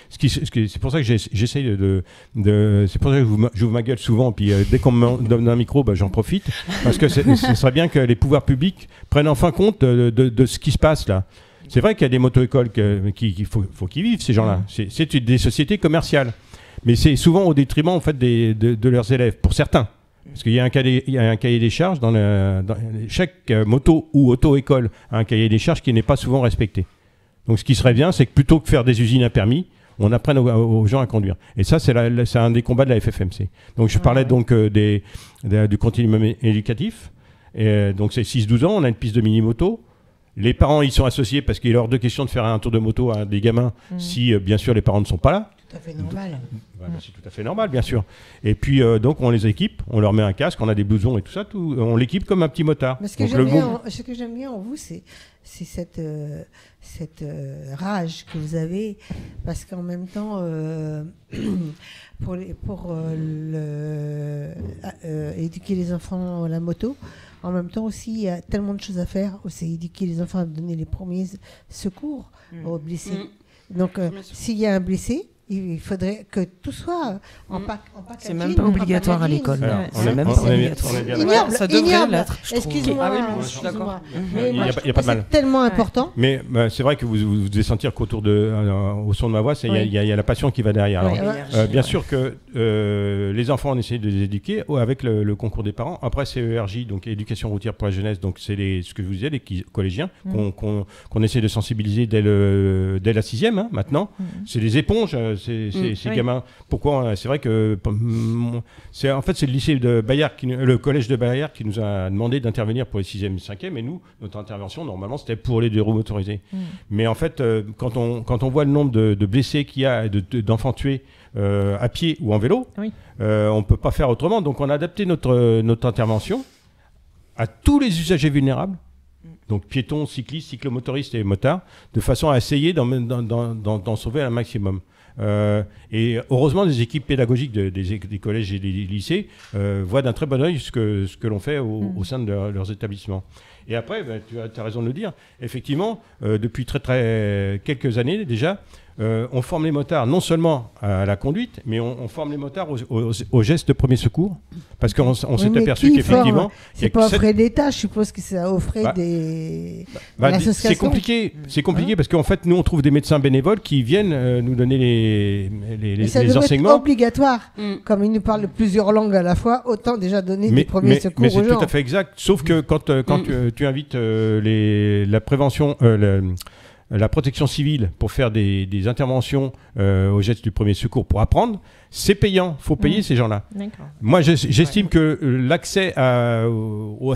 pour ça que j'essaye c'est pour ça que j'ouvre ma gueule souvent. Puis dès qu'on me donne un micro, bah, j'en profite. Parce que ce serait bien que les pouvoirs publics prennent enfin compte de ce qui se passe là. C'est vrai qu'il y a des moto-écoles qu'il faut qu'ils vivent, ces gens-là. C'est des sociétés commerciales. Mais c'est souvent au détriment en fait, de leurs élèves, pour certains. Parce qu'il y a un cahier des charges. Chaque moto ou auto-école a un cahier des charges qui n'est pas souvent respecté. Donc ce qui serait bien, c'est que plutôt que faire des usines à permis, on apprenne aux gens à conduire. Et ça, c'est un des combats de la FFMC. Donc je parlais donc du continuum éducatif. Et, donc c'est 6-12 ans, on a une piste de mini-moto. Les parents, ils sont associés parce qu'il est hors de question de faire un tour de moto à des gamins si, bien sûr, les parents ne sont pas là. Tout à fait normal. C'est tout à fait normal, bien sûr. Et puis, donc, on les équipe, on leur met un casque, on a des blousons et tout ça, on l'équipe comme un petit motard. Mais ce que j'aime bien en vous, c'est cette rage que vous avez, parce qu'en même temps, pour éduquer les enfants à la moto, en même temps aussi, il y a tellement de choses à faire. C'est éduquer les enfants à donner les premiers secours aux blessés. Donc, s'il y a un blessé, il faudrait que tout soit en packaging. C'est même pas obligatoire à l'école. C'est même pas obligatoire. Ignoble, ça devrait ignoble. l'être, je trouve. Excuse-moi. Ah oui, mais je suis d'accord. Mais Il moi, y a je pas trouve de que mal. c'est tellement important. Mais c'est vrai que vous devez sentir qu'autour au son de ma voix, il y a la passion qui va derrière. Alors, bien sûr que les enfants, on essaie de les éduquer avec le concours des parents. Après, c'est ERJ, donc Éducation routière pour la jeunesse. Donc, c'est ce que je vous disais, les collégiens qu'on essaie de sensibiliser dès la 6e, hein, maintenant. C'est des éponges, ces gamins. Pourquoi? C'est vrai que c'est le lycée de Bayard, le collège de Bayard qui nous a demandé d'intervenir pour les 6e et 5e. Et nous, notre intervention, normalement, c'était pour les deux roues motorisés. Mais en fait, quand on voit le nombre de blessés qu'il y a, d'enfants tués à pied ou en vélo, on ne peut pas faire autrement. Donc, on a adapté notre intervention à tous les usagers vulnérables. Donc piétons, cyclistes, cyclomotoristes et motards, de façon à essayer d'en sauver un maximum. Et heureusement, les équipes pédagogiques des collèges et des lycées voient d'un très bon œil ce que l'on fait au sein de leurs établissements. Et après, tu as raison de le dire, effectivement, depuis quelques années déjà, on forme les motards non seulement à la conduite, mais on forme les motards aux gestes de premier secours, parce qu'on s'est aperçu qu'effectivement... C'est pas offrir des tâches, je suppose que ça offrait des c'est compliqué, parce qu'en fait, nous, on trouve des médecins bénévoles qui viennent nous donner les enseignements. C'est obligatoire. Comme ils nous parlent de plusieurs langues à la fois, autant déjà donner des premiers secours aux gens. Mais c'est tout à fait exact, sauf que quand tu invites la prévention... la protection civile pour faire des interventions aux gestes du premier secours pour apprendre, c'est payant. Il faut payer ces gens-là. D'accord. Moi, j'estime que l'accès à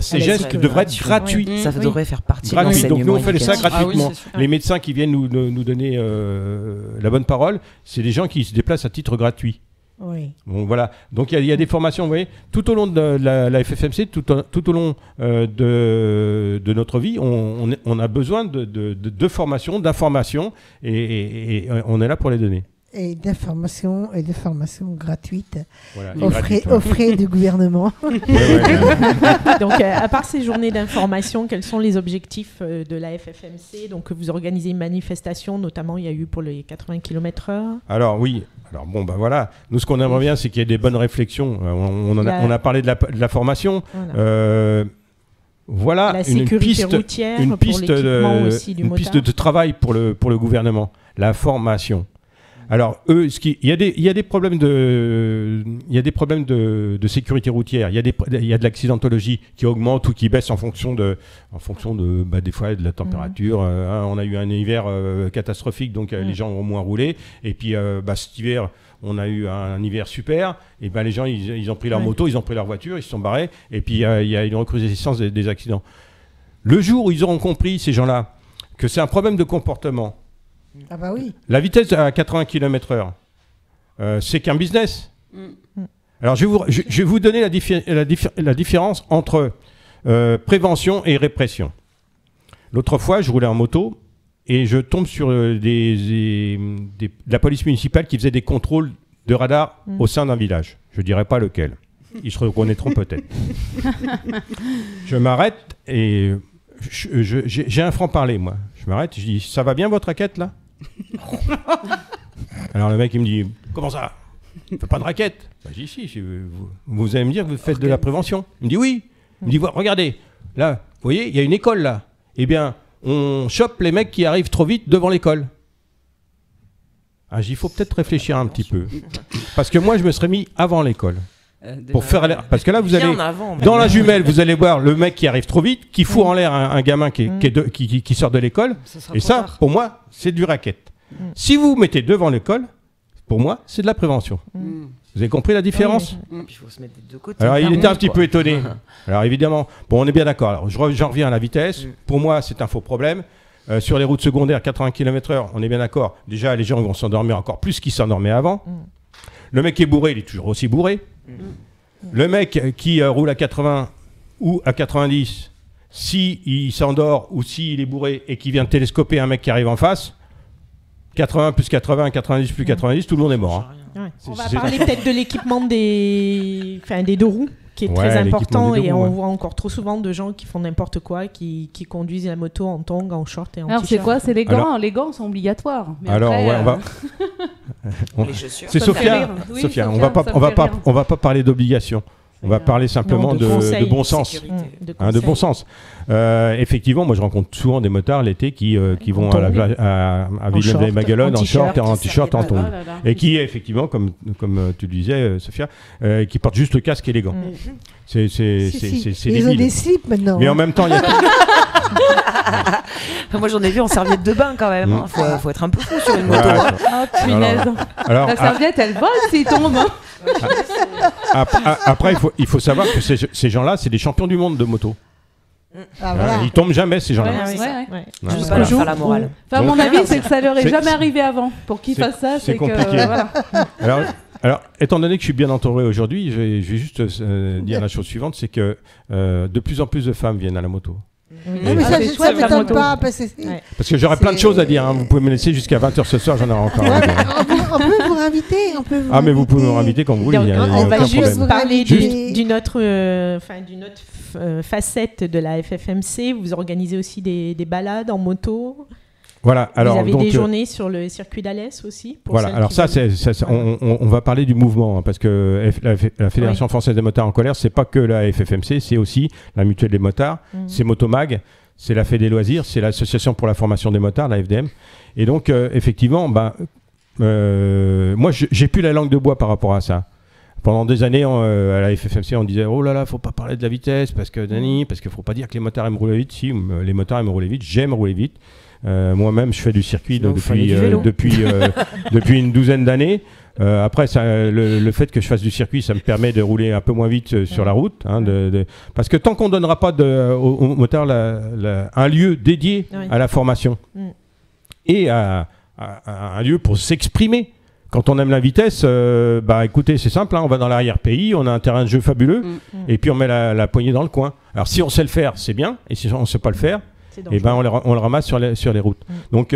ces gestes devrait être gratuit. Ça devrait faire partie de Gratuit. Donc nous, on l'enseignement fait ça éducatif. gratuitement. c'est sûr. Les médecins qui viennent nous donner la bonne parole, c'est des gens qui se déplacent à titre gratuit. Oui. Bon, voilà. Donc il y a des formations, vous voyez, tout au long de la FFMC, tout au long de notre vie, on a besoin de formations, d'informations, et on est là pour les donner. Et d'informations gratuites Voilà, aux frais du gouvernement. Donc, à part ces journées d'information, quels sont les objectifs de la FFMC? Donc, vous organisez une manifestation, notamment il y a eu pour les 80 km/h. Alors oui, alors bon, bah voilà, nous ce qu'on aimerait bien, c'est qu'il y ait des bonnes réflexions. On a parlé de la formation. Voilà. Voilà La sécurité routière, une pour l'équipement aussi du une motard. piste de travail pour le gouvernement, la formation. Alors eux, il y a des problèmes de sécurité routière. Il y a de l'accidentologie qui augmente ou qui baisse en fonction de des fois de la température. On a eu un hiver catastrophique, donc les gens ont moins roulé. Et puis cet hiver, on a eu un hiver super. Et les gens ils ont pris leur moto, ils ont pris leur voiture, ils se sont barrés. Et puis il y a une recrudescence des accidents. Le jour où ils auront compris, ces gens-là, que c'est un problème de comportement. Ah bah oui. La vitesse à 80 km/h, c'est qu'un business. Alors je vais vous donner la différence entre prévention et répression. L'autre fois, je roulais en moto et je tombe sur de la police municipale qui faisait des contrôles de radar au sein d'un village. Je ne dirai pas lequel. Ils se reconnaîtront peut-être. Je m'arrête et j'ai un franc-parler, moi. Je m'arrête, je dis, ça va bien votre raquette là? Alors le mec il me dit, comment ça? On fait pas de raquette. Je dis, si, vous allez me dire que vous faites de la prévention. Il me dit, oui. Il me dit, regardez, là, vous voyez, il y a une école là. Eh bien, on chope les mecs qui arrivent trop vite devant l'école. Ah, il faut peut-être réfléchir un petit peu. Parce que moi, je me serais mis avant l'école. Pour faire l'air. Parce que là, vous allez. Dans la jumelle, vous allez voir le mec qui arrive trop vite, qui fout en l'air un gamin qui sort de l'école. Et ça, pour moi, c'est du racket. Si vous vous mettez devant l'école, pour moi, c'est de la prévention. Vous avez compris la différence? Il faut se mettre des deux côtés. Alors, il était un petit peu étonné. Alors, évidemment, bon, on est bien d'accord. Alors, j'en reviens à la vitesse. Pour moi, c'est un faux problème. Sur les routes secondaires, 80 km/h, on est bien d'accord. Déjà, les gens vont s'endormir encore plus qu'ils s'endormaient avant. Le mec qui est bourré, il est toujours aussi bourré. Le mec qui roule à 80 ou à 90, s'il s'endort ou s'il est bourré et qu'il vient télescoper un mec qui arrive en face, 80 plus 80, 90 plus 90, tout le monde est mort. Ouais. On va parler peut-être de l'équipement des deux roues, qui est très important, et on voit encore trop souvent de gens qui font n'importe quoi, qui conduisent la moto en tongs, en short et en t-shirt. Alors c'est quoi? C'est les gants. Alors, les gants sont obligatoires. Mais alors après, on va. Les chaussures. C'est Sophia. Oui, Sophia, on va pas parler d'obligation. On va parler simplement de bon sens. De bon sens. Effectivement, moi je rencontre souvent des motards l'été qui vont à Villeneuve-les-Maguelones en short et en t-shirt en tongs. Et qui, effectivement, comme tu le disais, Sophia, qui portent juste le casque et les gants. C'est ils ont des slips maintenant. Mais en même temps, il y a... Moi j'en ai vu en serviette de bain quand même. Faut être un peu fou sur une moto. Ah, punaise. La serviette, elle vole s'il tombe. Après, il faut savoir que ces gens-là, c'est des champions du monde de moto. Voilà. Ils tombent jamais, ces gens-là. Juste pas leur faire la morale. Enfin, mon avis, c'est que ça leur est jamais arrivé avant. Pour qu'ils fassent ça, c'est compliqué. Que, voilà. Alors, étant donné que je suis bien entouré aujourd'hui, je vais juste dire la chose suivante, c'est que de plus en plus de femmes viennent à la moto. Oui, mais ça ne m'étonne pas. Parce que j'aurais plein de choses à dire. Vous pouvez me laisser jusqu'à 20h ce soir, j'en aurai encore. On peut vous inviter. Mais vous pouvez me inviter quand vous voulez. On va juste parler d'une autre facette de la FFMC. Vous organisez aussi des balades en moto. Voilà, alors, vous avez des journées sur le circuit d'Alès aussi. Voilà, alors on va parler du mouvement, parce que la Fédération française des motards en colère, c'est pas que la FFMC, c'est aussi la Mutuelle des motards, c'est Motomag, c'est la Fédé Loisirs, c'est l'Association pour la formation des motards, la FDM. Et donc, effectivement, moi, j'ai plus la langue de bois par rapport à ça. Pendant des années, à la FFMC, on disait oh là là, faut pas parler de la vitesse parce qu'il faut pas dire que les motards aiment rouler vite. Si, les motards aiment rouler vite, j'aime rouler vite. Moi-même, je fais du circuit depuis une douzaine d'années. Après, le fait que je fasse du circuit, ça me permet de rouler un peu moins vite sur la route. Parce que tant qu'on ne donnera pas aux motards un lieu dédié à la formation et à un lieu pour s'exprimer, quand on aime la vitesse, écoutez, c'est simple, on va dans l'arrière-pays, on a un terrain de jeu fabuleux, et puis on met la poignée dans le coin. Alors si on sait le faire, c'est bien, et si on ne sait pas le faire, on le ramasse sur les routes. Donc,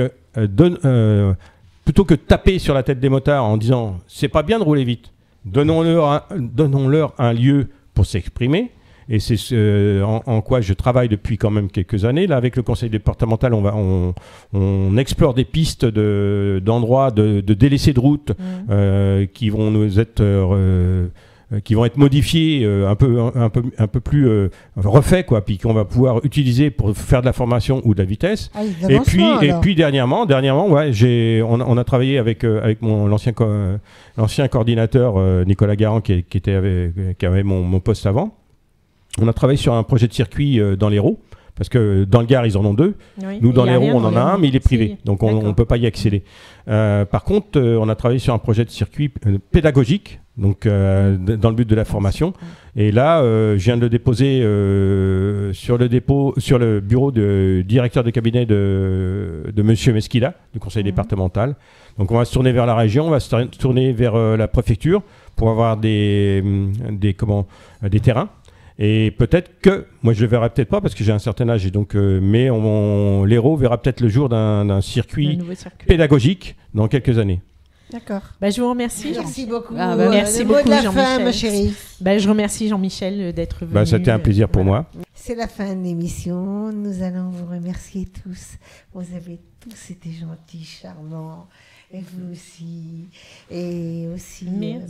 plutôt que de taper sur la tête des motards en disant « c'est pas bien de rouler vite », donnons-leur un lieu pour s'exprimer. Et c'est en quoi je travaille depuis quand même quelques années. Là, avec le conseil départemental, on explore des pistes d'endroits de délaissés de route qui vont être modifiés, un peu plus refaits, quoi, puis qu'on va pouvoir utiliser pour faire de la formation ou de la vitesse. Et puis dernièrement, on a travaillé avec l'ancien coordinateur Nicolas Garand qui avait mon poste avant. On a travaillé sur un projet de circuit dans l'Hérault, parce que dans le Gard, ils en ont 2. Oui, nous, dans l'Hérault, on en a un, mais il est privé. Donc, on ne peut pas y accéder. Par contre, on a travaillé sur un projet de circuit pédagogique, donc dans le but de la formation. Et là, je viens de le déposer sur le bureau du directeur de cabinet de M. Mesquida, du conseil départemental. Donc, on va se tourner vers la région, on va se tourner vers la préfecture pour avoir des terrains. Et peut-être que, moi je le verrai peut-être pas parce que j'ai un certain âge, et donc, mais l'Hérault verra peut-être le jour d'un circuit pédagogique dans quelques années. D'accord. Je vous remercie. Merci beaucoup. Merci beaucoup, de la Jean-Michel. fin, ma chérie. Je remercie Jean-Michel d'être venu. C'était un plaisir pour moi. C'est la fin de l'émission. Nous allons vous remercier tous. Vous avez tous été gentils, charmants. Et vous aussi. Et aussi mes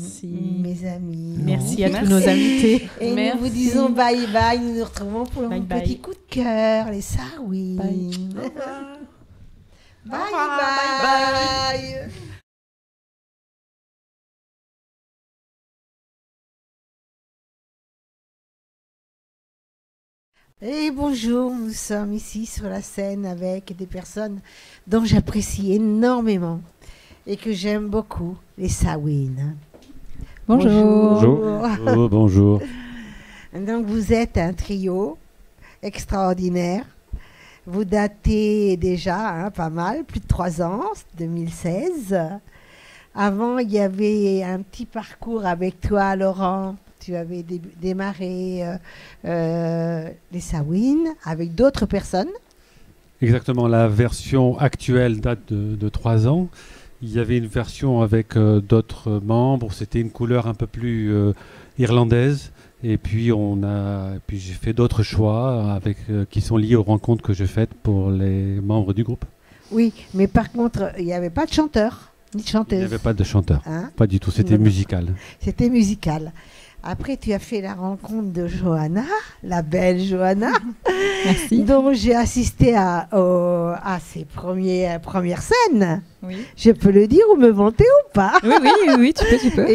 amis. Merci à tous nos invités. Et nous vous disons bye bye. Nous nous retrouvons pour un petit coup de cœur. Les Sarwin. Bye bye. Et bonjour, nous sommes ici sur la scène avec des personnes dont j'apprécie énormément et que j'aime beaucoup, les Sarwin. Bonjour. Bonjour. Donc vous êtes un trio extraordinaire. Vous datez déjà pas mal, plus de 3 ans, 2016. Avant, il y avait un petit parcours avec toi, Laurent. Tu avais démarré les Sarwin avec d'autres personnes. Exactement, la version actuelle date de 3 ans. Il y avait une version avec d'autres membres, c'était une couleur un peu plus irlandaise. Et puis, j'ai fait d'autres choix qui sont liés aux rencontres que j'ai faites pour les membres du groupe. Oui, mais par contre, il n'y avait pas de chanteur, ni de chanteuse. Il n'y avait pas de chanteur, pas du tout, c'était musical. C'était musical. Après, tu as fait la rencontre de Johanna, la belle Johanna, dont j'ai assisté à ses premières scènes. Oui. Je peux le dire ou me vanter ou pas? Oui, tu peux.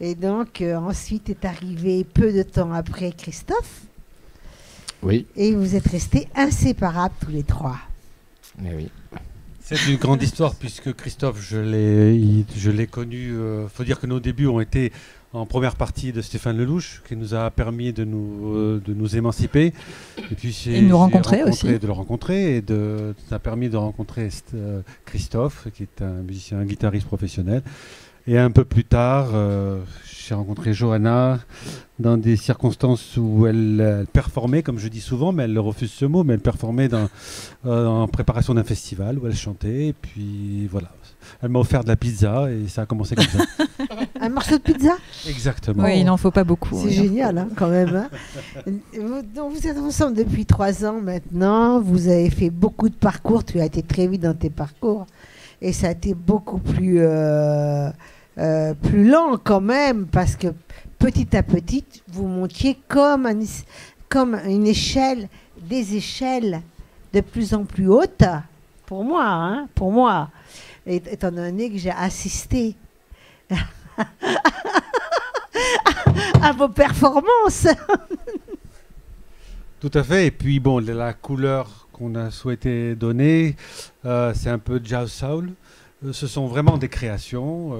Et donc, ensuite est arrivé peu de temps après Christophe. Oui. Et vous êtes restés inséparables tous les 3. Mais oui. C'est une grande histoire puisque Christophe, je l'ai connu. Faut dire que nos débuts ont été en première partie de Stéphane Lelouch, qui nous a permis de nous émanciper. Et puis de nous rencontrer aussi. De le rencontrer, et ça a permis de rencontrer Christophe, qui est un musicien, un guitariste professionnel. Et un peu plus tard, j'ai rencontré Johanna dans des circonstances où elle performait, comme je dis souvent, mais elle refuse ce mot, mais elle performait en préparation d'un festival où elle chantait. Et puis voilà, elle m'a offert de la pizza et ça a commencé comme ça. Un morceau de pizza? Exactement. Oui, il n'en faut pas beaucoup. C'est génial quand même. Donc vous êtes ensemble depuis 3 ans maintenant. Vous avez fait beaucoup de parcours. Tu as été très vite dans tes parcours. Et ça a été beaucoup plus lent quand même, parce que petit à petit, vous montiez comme une échelle, des échelles de plus en plus hautes, pour moi, étant donné que j'ai assisté à vos performances. Tout à fait. Et puis, bon, la couleur qu'on a souhaité donner, c'est un peu jazz soul. Ce sont vraiment des créations.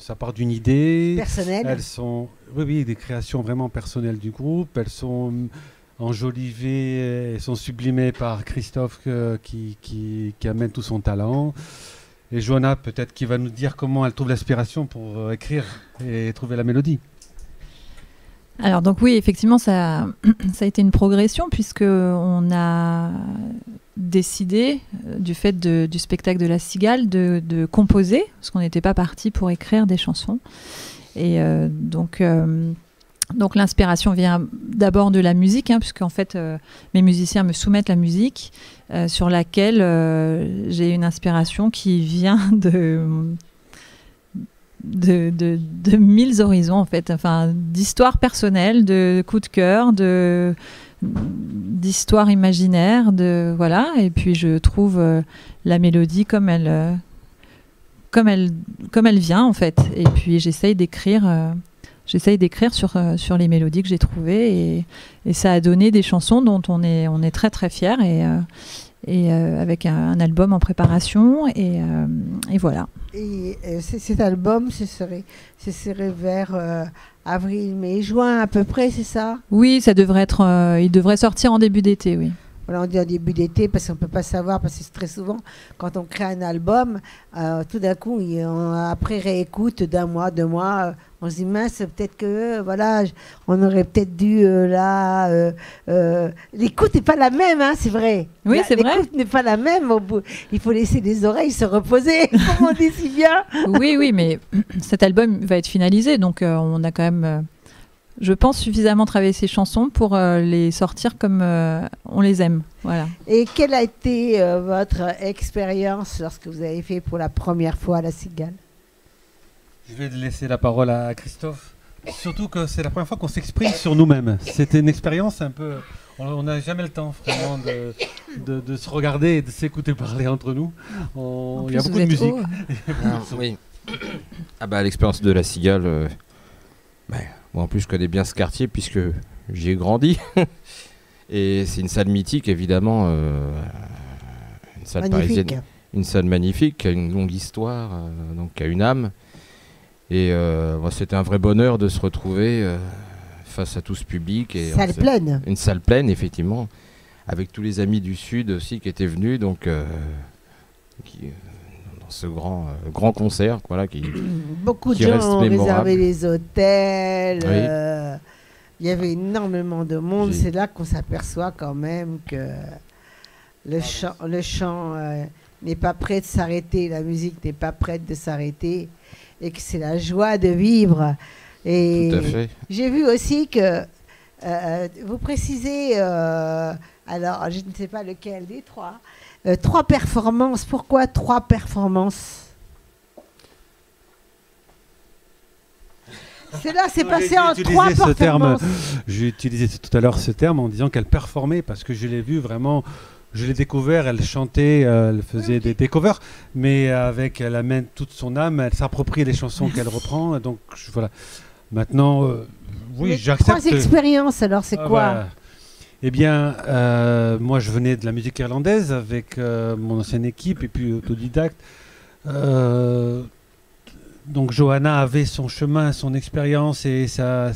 Ça part d'une idée. Personnelle. Elles sont, oui, des créations vraiment personnelles du groupe. Elles sont enjolivées, elles sont sublimées par Christophe qui amène tout son talent. Et Johanna, peut-être, qui va nous dire comment elle trouve l'inspiration pour écrire et trouver la mélodie. Alors donc oui, effectivement, ça a été une progression puisque on a décidé, du fait du spectacle de La Cigale, de composer, parce qu'on n'était pas parti pour écrire des chansons. Et donc l'inspiration vient d'abord de la musique, puisqu'en fait mes musiciens me soumettent la musique sur laquelle j'ai une inspiration qui vient de mille horizons, en fait, enfin, d'histoires personnelles, de coups de cœur, d'histoires imaginaires, voilà. Et puis je trouve la mélodie comme elle vient, en fait. Et puis j'essaye d'écrire sur les mélodies que j'ai trouvées, et ça a donné des chansons dont on est très très fiers, et avec un album en préparation, et voilà. Et cet album, ce serait vers avril, mai, juin à peu près, c'est ça? Oui, ça devrait être. Il devrait sortir en début d'été, oui. Voilà, on dit en début d'été parce qu'on ne peut pas savoir, parce que très souvent, quand on crée un album, tout d'un coup, après réécoute d'un mois, 2 mois, on se dit mince, peut-être que voilà, on aurait peut-être dû l'écoute n'est pas la même, c'est vrai. Oui, c'est vrai. L'écoute n'est pas la même. Il faut laisser les oreilles se reposer, comme on dit si bien. Oui, mais cet album va être finalisé, donc on a quand même, je pense, suffisamment travaillé ces chansons pour les sortir comme on les aime. Voilà. Et quelle a été votre expérience lorsque vous avez fait pour la première fois La Cigale? Je vais laisser la parole à Christophe. Surtout que c'est la première fois qu'on s'exprime sur nous-mêmes. C'était une expérience un peu... On n'a jamais le temps vraiment de se regarder et de s'écouter parler entre nous. Il y a beaucoup de musique. Oui. L'expérience de La Cigale... moi en plus je connais bien ce quartier puisque j'y ai grandi. Et c'est une salle mythique, évidemment. Une salle parisienne. Une salle magnifique, qui a une longue histoire, donc qui a une âme. Et c'était un vrai bonheur de se retrouver face à tout ce public. Et salle pleine. Une salle pleine, effectivement, avec tous les amis du Sud aussi qui étaient venus, donc dans ce grand concert, voilà, beaucoup de gens ont réservé les hôtels. Oui. Il y avait énormément de monde. C'est là qu'on s'aperçoit quand même que le chant n'est pas prêt de s'arrêter, la musique n'est pas prête de s'arrêter, et que c'est la joie de vivre. Et tout à fait. J'ai vu aussi que vous précisez, alors je ne sais pas lequel des 3, 3 performances. Pourquoi 3 performances? C'est passé en 3 performances. J'ai utilisé tout à l'heure ce terme en disant qu'elle performait, parce que je l'ai vu vraiment... Je l'ai découvert, elle chantait, elle faisait des covers, mais elle amène toute son âme, elle s'approprie les chansons qu'elle reprend. Donc voilà. Maintenant, oui, j'accepte. 3 expériences, alors c'est quoi? Eh bien, moi je venais de la musique irlandaise avec mon ancienne équipe et puis autodidacte. Donc Johanna avait son chemin, son expérience et sa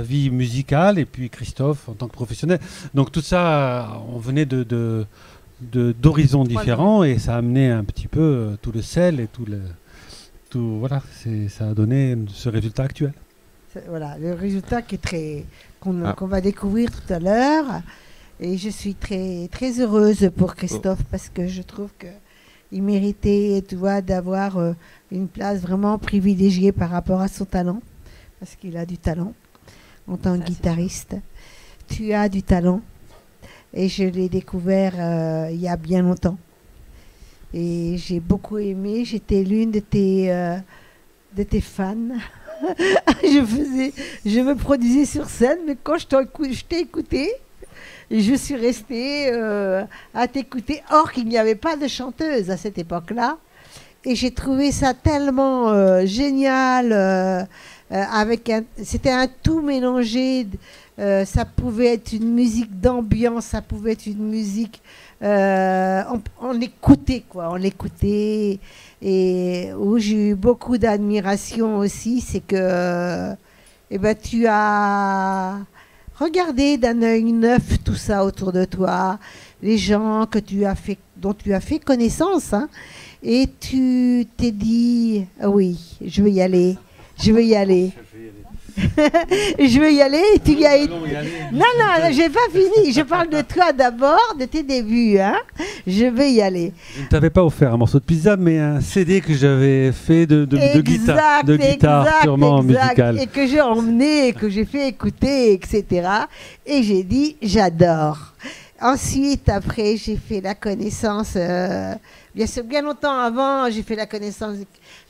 vie musicale, et puis Christophe en tant que professionnel. Donc tout ça, on venait d'horizons différents, et ça a amené un petit peu tout le sel et voilà, ça a donné ce résultat actuel. Voilà, le résultat qu'on va découvrir tout à l'heure, et je suis très très heureuse pour Christophe parce que je trouve que il méritait, tu vois, d'avoir une place vraiment privilégiée par rapport à son talent, parce qu'il a du talent en tant que guitariste. Tu as du talent, et je l'ai découvert il y a bien longtemps. Et j'ai beaucoup aimé, j'étais l'une de tes fans. Je me produisais sur scène, mais quand je t'ai écouté, je suis restée à t'écouter. Or qu'il n'y avait pas de chanteuse à cette époque-là. Et j'ai trouvé ça tellement génial. C'était un tout mélangé. Ça pouvait être une musique d'ambiance, ça pouvait être une musique. On l'écoutait, quoi. On l'écoutait. Et où j'ai eu beaucoup d'admiration aussi, c'est que tu as regardé d'un œil neuf tout ça autour de toi, les gens dont tu as fait connaissance, hein, et tu t'es dit, ah oui, je vais y aller. Je vais y aller, et tu y as été. Non, j'ai pas fini. Je parle de toi d'abord, de tes débuts. Hein. Je vais y aller. Je ne t'avais pas offert un morceau de pizza, mais un CD que j'avais fait de guitare purement musicale. Et que j'ai emmené, que j'ai fait écouter, etc. Et j'ai dit, j'adore. Ensuite, après, j'ai fait la connaissance. Bien longtemps avant, j'ai fait la connaissance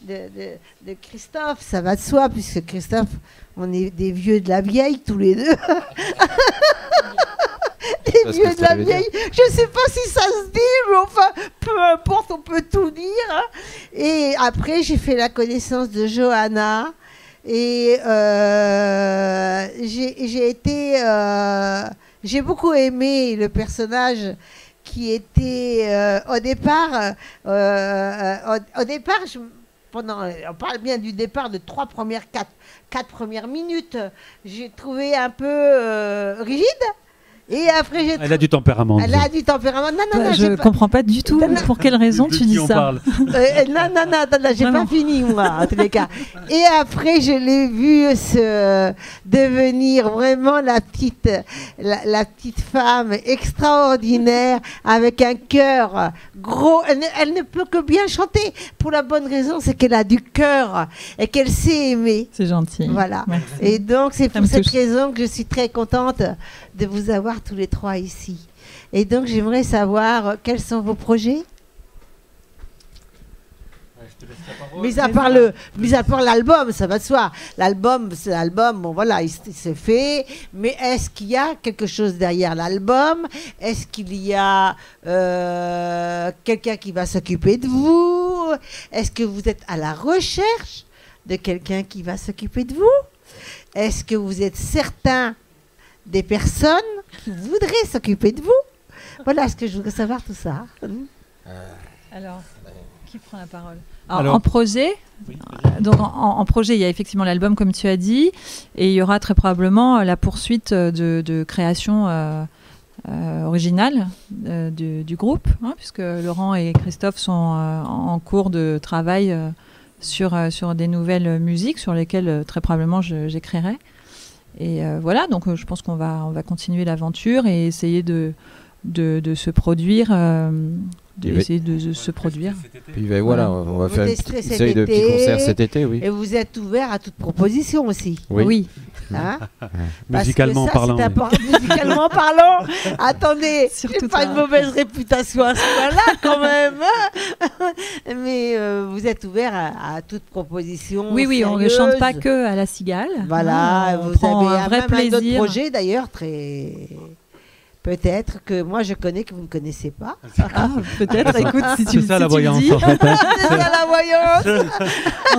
de Christophe. Ça va de soi, puisque Christophe, on est des vieux de la vieille, tous les deux. Des vieux de la vieille. Je ne sais pas si ça se dit, mais enfin, peu importe, on peut tout dire. Hein. Et après, j'ai fait la connaissance de Johanna. Et j'ai beaucoup aimé le personnage qui était au départ, on parle bien du départ de 4 premières minutes, j'ai trouvé un peu rigide. Et après, elle a du tempérament. Elle a du tempérament. Non, je comprends pas du tout pour quelle raison tu dis ça. Non, j'ai pas fini, moi, en tous les cas. Et après, je l'ai vue devenir vraiment la petite femme extraordinaire, avec un cœur gros. Elle ne peut que bien chanter, pour la bonne raison, c'est qu'elle a du cœur et qu'elle sait aimer. C'est gentil. Voilà. Merci. Et donc, c'est pour cette raison que je suis très contente de vous avoir tous les trois ici. Et donc, j'aimerais savoir quels sont vos projets. Mis à part l'album, ça va de soi. L'album, bon voilà, il se fait. Mais est-ce qu'il y a quelque chose derrière l'album? Est-ce qu'il y a quelqu'un qui va s'occuper de vous? Est-ce que vous êtes à la recherche de quelqu'un qui va s'occuper de vous? Est-ce que vous êtes certain des personnes qui voudraient s'occuper de vous? Voilà ce que je voudrais savoir, tout ça. Alors, qui prend la parole? Alors, en projet, en projet, il y a effectivement l'album, comme tu as dit, et il y aura très probablement la poursuite de création originale du groupe, hein, puisque Laurent et Christophe sont en cours de travail sur des nouvelles musiques sur lesquelles très probablement j'écrirai. Et voilà, donc je pense qu'on va continuer l'aventure et essayer de se produire. Se produire. Puis voilà, on va faire une série de petits concerts cet été, oui. Et vous êtes ouvert à toute proposition aussi. Oui. Hein? Musicalement parlant. Musicalement parlant, attendez, c'est pas une mauvaise réputation à ce moment-là quand même. Mais vous êtes ouvert à toute proposition. Oui, sérieuse. On ne chante pas que à la Cigale. Voilà, on vous prend avez un vrai plaisir. Un autre projet d'ailleurs très. Peut-être que moi je connais que vous ne connaissez pas. Ah, peut-être, écoute, si tu, c'est ça, si la tu le dis. En fait, hein. C'est ça la voyance.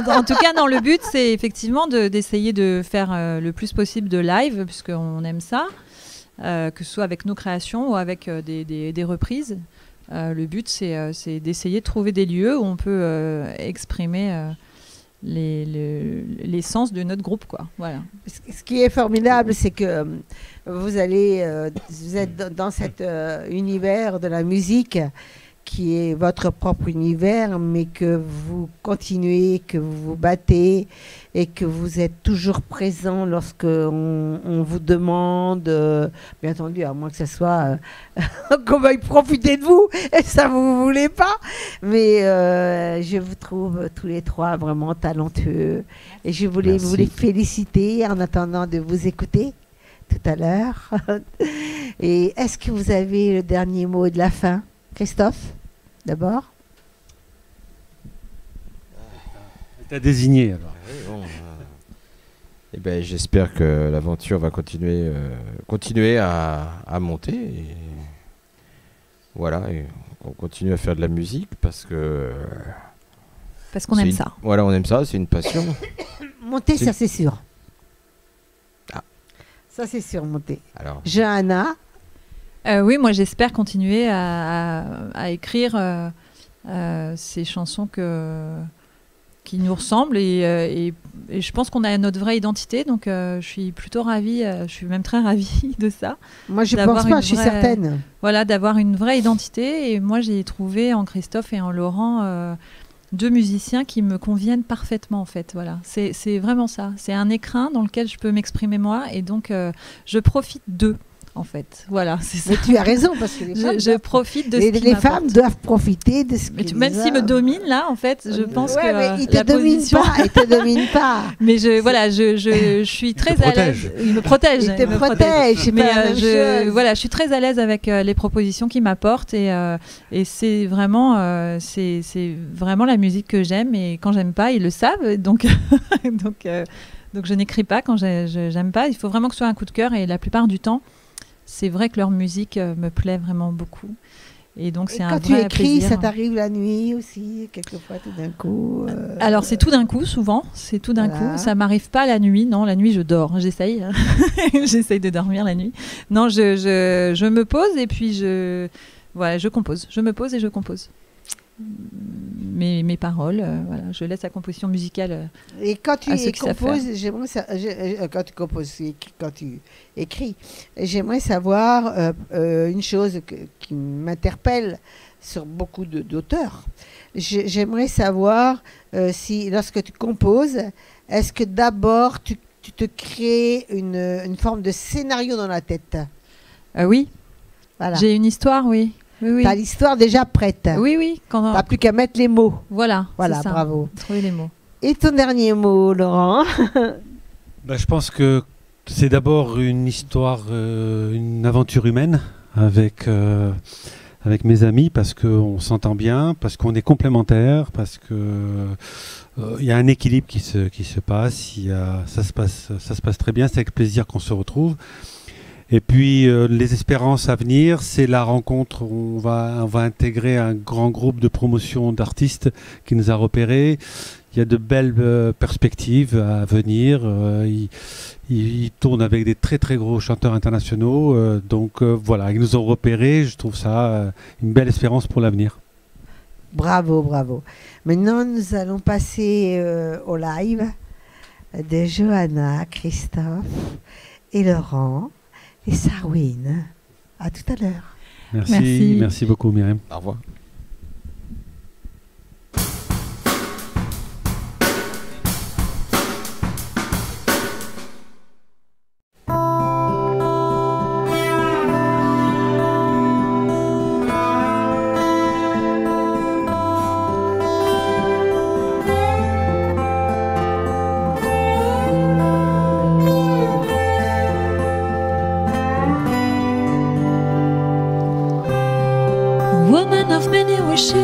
En tout cas, le but, c'est effectivement d'essayer de faire le plus possible de live, puisqu'on aime ça, que ce soit avec nos créations ou avec des reprises. Le but, c'est d'essayer de trouver des lieux où on peut exprimer l'essence de notre groupe, quoi. Voilà. Ce qui est formidable, c'est que vous êtes dans cet univers de la musique qui est votre propre univers, mais que vous continuez, que vous vous battez et que vous êtes toujours présent lorsque on vous demande, bien entendu, à moins que ce soit qu'on veuille profiter de vous, et ça vous voulez pas, mais je vous trouve tous les trois vraiment talentueux et je voulais vous les féliciter en attendant de vous écouter tout à l'heure. Et est-ce que vous avez le dernier mot de la fin, Christophe, d'abord? T'as désigné alors. Oui, bon, eh ben, j'espère que l'aventure va continuer à monter. Et voilà, et on continue à faire de la musique parce que Parce qu'on aime ça. Voilà, on aime ça, c'est une passion. Monter, ça c'est sûr. Ah. Ça c'est sûr, monter. Alors. Johanna. Oui, moi j'espère continuer à écrire ces chansons qui nous ressemblent et je pense qu'on a notre vraie identité, donc je suis plutôt ravie, je suis même très ravie de ça. Moi je pense pas, je suis certaine. Voilà, d'avoir une vraie identité, et moi j'ai trouvé en Christophe et en Laurent deux musiciens qui me conviennent parfaitement en fait. Voilà, c'est vraiment ça, c'est un écrin dans lequel je peux m'exprimer moi, et donc je profite d'eux. En fait, voilà, c'est ça. Mais tu as raison, parce que je profite de ce qui les femmes doivent profiter de ce qu'ils même s'ils me dominent là, en fait, je pense que mais ils te dominent pas, ils te dominent pas. Mais je suis très à l'aise. Ils me protègent. Ils te protègent. Mais je suis très à l'aise avec les propositions qu'ils m'apportent, et c'est vraiment la musique que j'aime, et quand j'aime pas, ils le savent, donc je n'écris pas quand j'aime pas. Il faut vraiment que ce soit un coup de cœur, et la plupart du temps, c'est vrai que leur musique me plaît vraiment beaucoup. Et donc, c'est un vrai plaisir. Quand tu écris, ça t'arrive la nuit aussi, quelquefois, tout d'un coup Alors, c'est tout d'un coup, souvent. C'est tout d'un coup. Ça m'arrive pas la nuit. Non, la nuit, je dors. J'essaye. J'essaye de dormir la nuit. Non, je me pose, et puis je compose. Je me pose et je compose. Mes paroles, voilà, je laisse la composition musicale. Et quand tu composes, quand tu écris, j'aimerais savoir une chose qui m'interpelle sur beaucoup d'auteurs. J'aimerais savoir si, lorsque tu composes, est-ce que d'abord tu te crées une forme de scénario dans la tête? Oui. Voilà. J'ai une histoire, oui. Oui. T'as l'histoire déjà prête. Oui. T'as plus qu'à mettre les mots. Voilà, ça. Bravo. Trouver les mots. Et ton dernier mot, Laurent? Je pense que c'est d'abord une histoire, une aventure humaine avec mes amis, parce qu'on s'entend bien, parce qu'on est complémentaires, parce que il y a un équilibre qui se passe. Ça se passe très bien. C'est avec plaisir qu'on se retrouve. Et puis les espérances à venir, c'est la rencontre. On va intégrer un grand groupe de promotion d'artistes qui nous a repérés. Il y a de belles perspectives à venir. Ils tournent avec des très très gros chanteurs internationaux. Donc voilà, ils nous ont repérés. Je trouve ça une belle espérance pour l'avenir. Bravo, bravo. Maintenant, nous allons passer au live de Johanna, Christophe et Laurent. Et Sarwin, à tout à l'heure. Merci beaucoup Myriam. Au revoir. Woman of many wishes,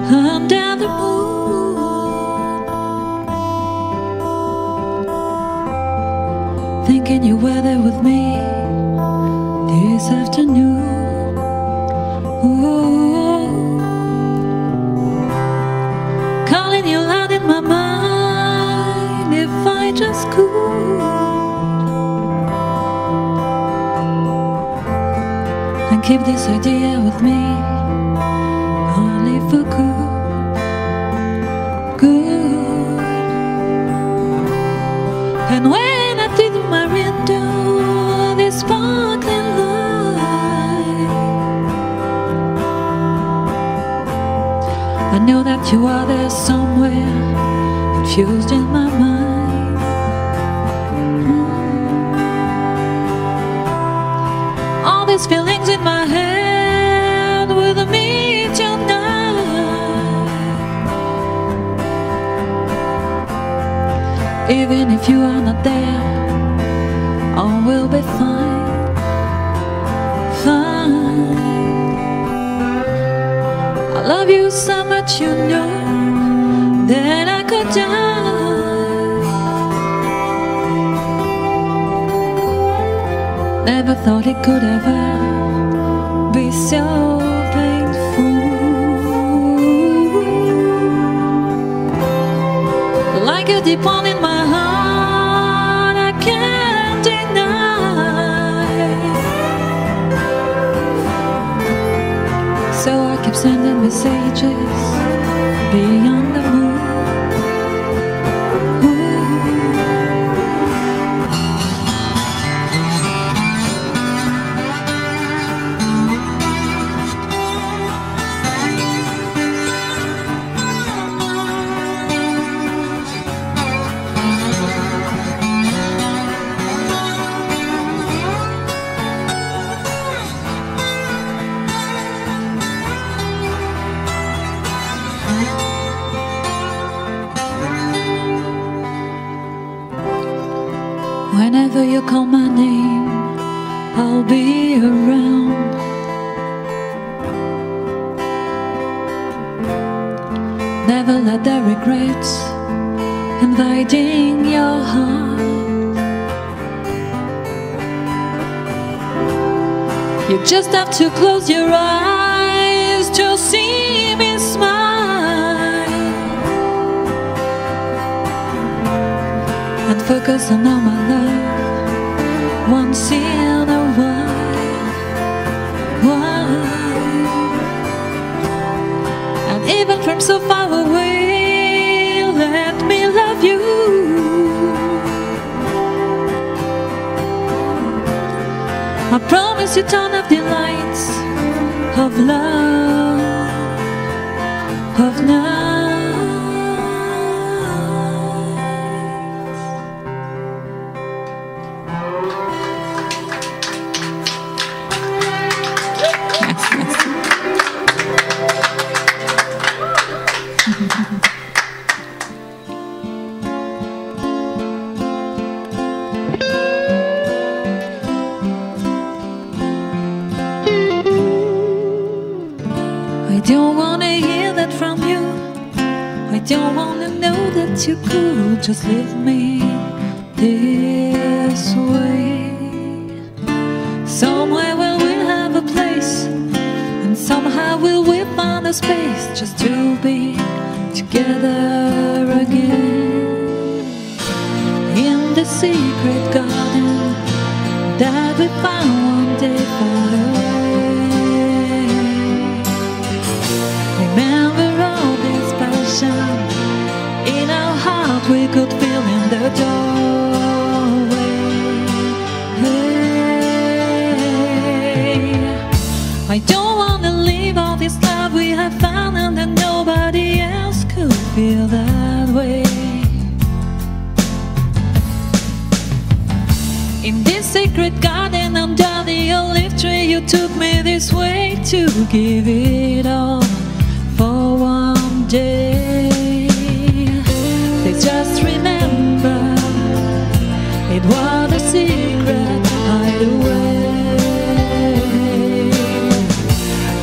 under the moon, thinking you were there with me this afternoon. Ooh. Calling you loud in my mind, if I just could, and keep this idea with me, only for good. And when I did my window, this sparkling light, I know that you are there somewhere, confused in my mind. All these feelings in my head with me tonight. Even if you are not there, all will be fine, fine. I love you so much, you know, that I could die. Never thought it could ever be so painful. like a deep one in my heart I can't deny. So I keep sending messages beyond the moon. Whenever you call my name, I'll be around. Never let the regrets invading your heart. You just have to close your eyes to see me smile and focus on all my love once in a while. And even from so far away, let me love you. I promise you turn off the lights of love, of night. I don't wanna hear that from you. I don't wanna know that you could just leave me this way. Somewhere where we'll have a place, and somehow we'll find a space just to be together again. In the secret garden that we found one day far away. Remember all this passion in our heart we could feel in the doorway. Hey, I don't wanna leave all this love we have found and that nobody else could feel that way. In this sacred garden under the olive tree, you took me this way to give it all for one day. Please just remember, it was a secret hideaway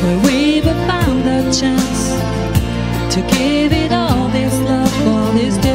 where we would found a chance to give it all this love for this day.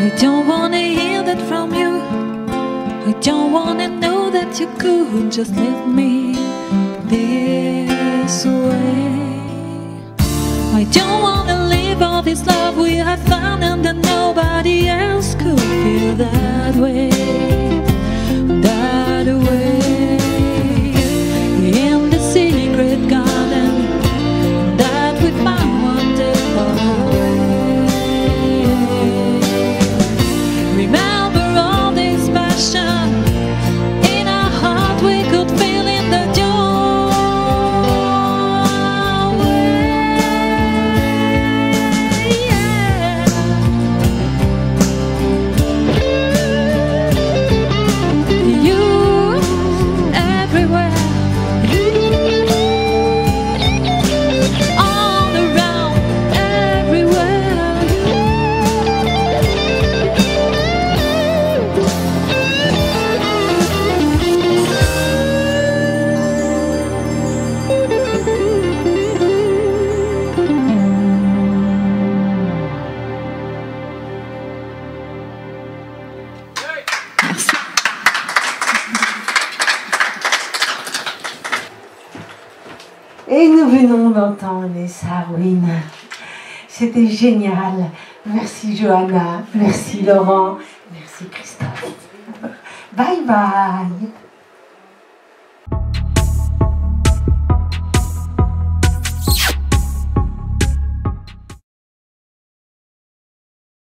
I don't wanna hear that from you. I don't wanna know that you could just leave me this way. I don't wanna leave all this love we have found and that nobody else could feel that way. That way. In the secret garden Et nous venons d'entendre les Sarwin. C'était génial. Merci Johanna, merci Laurent, merci Christophe. Bye bye.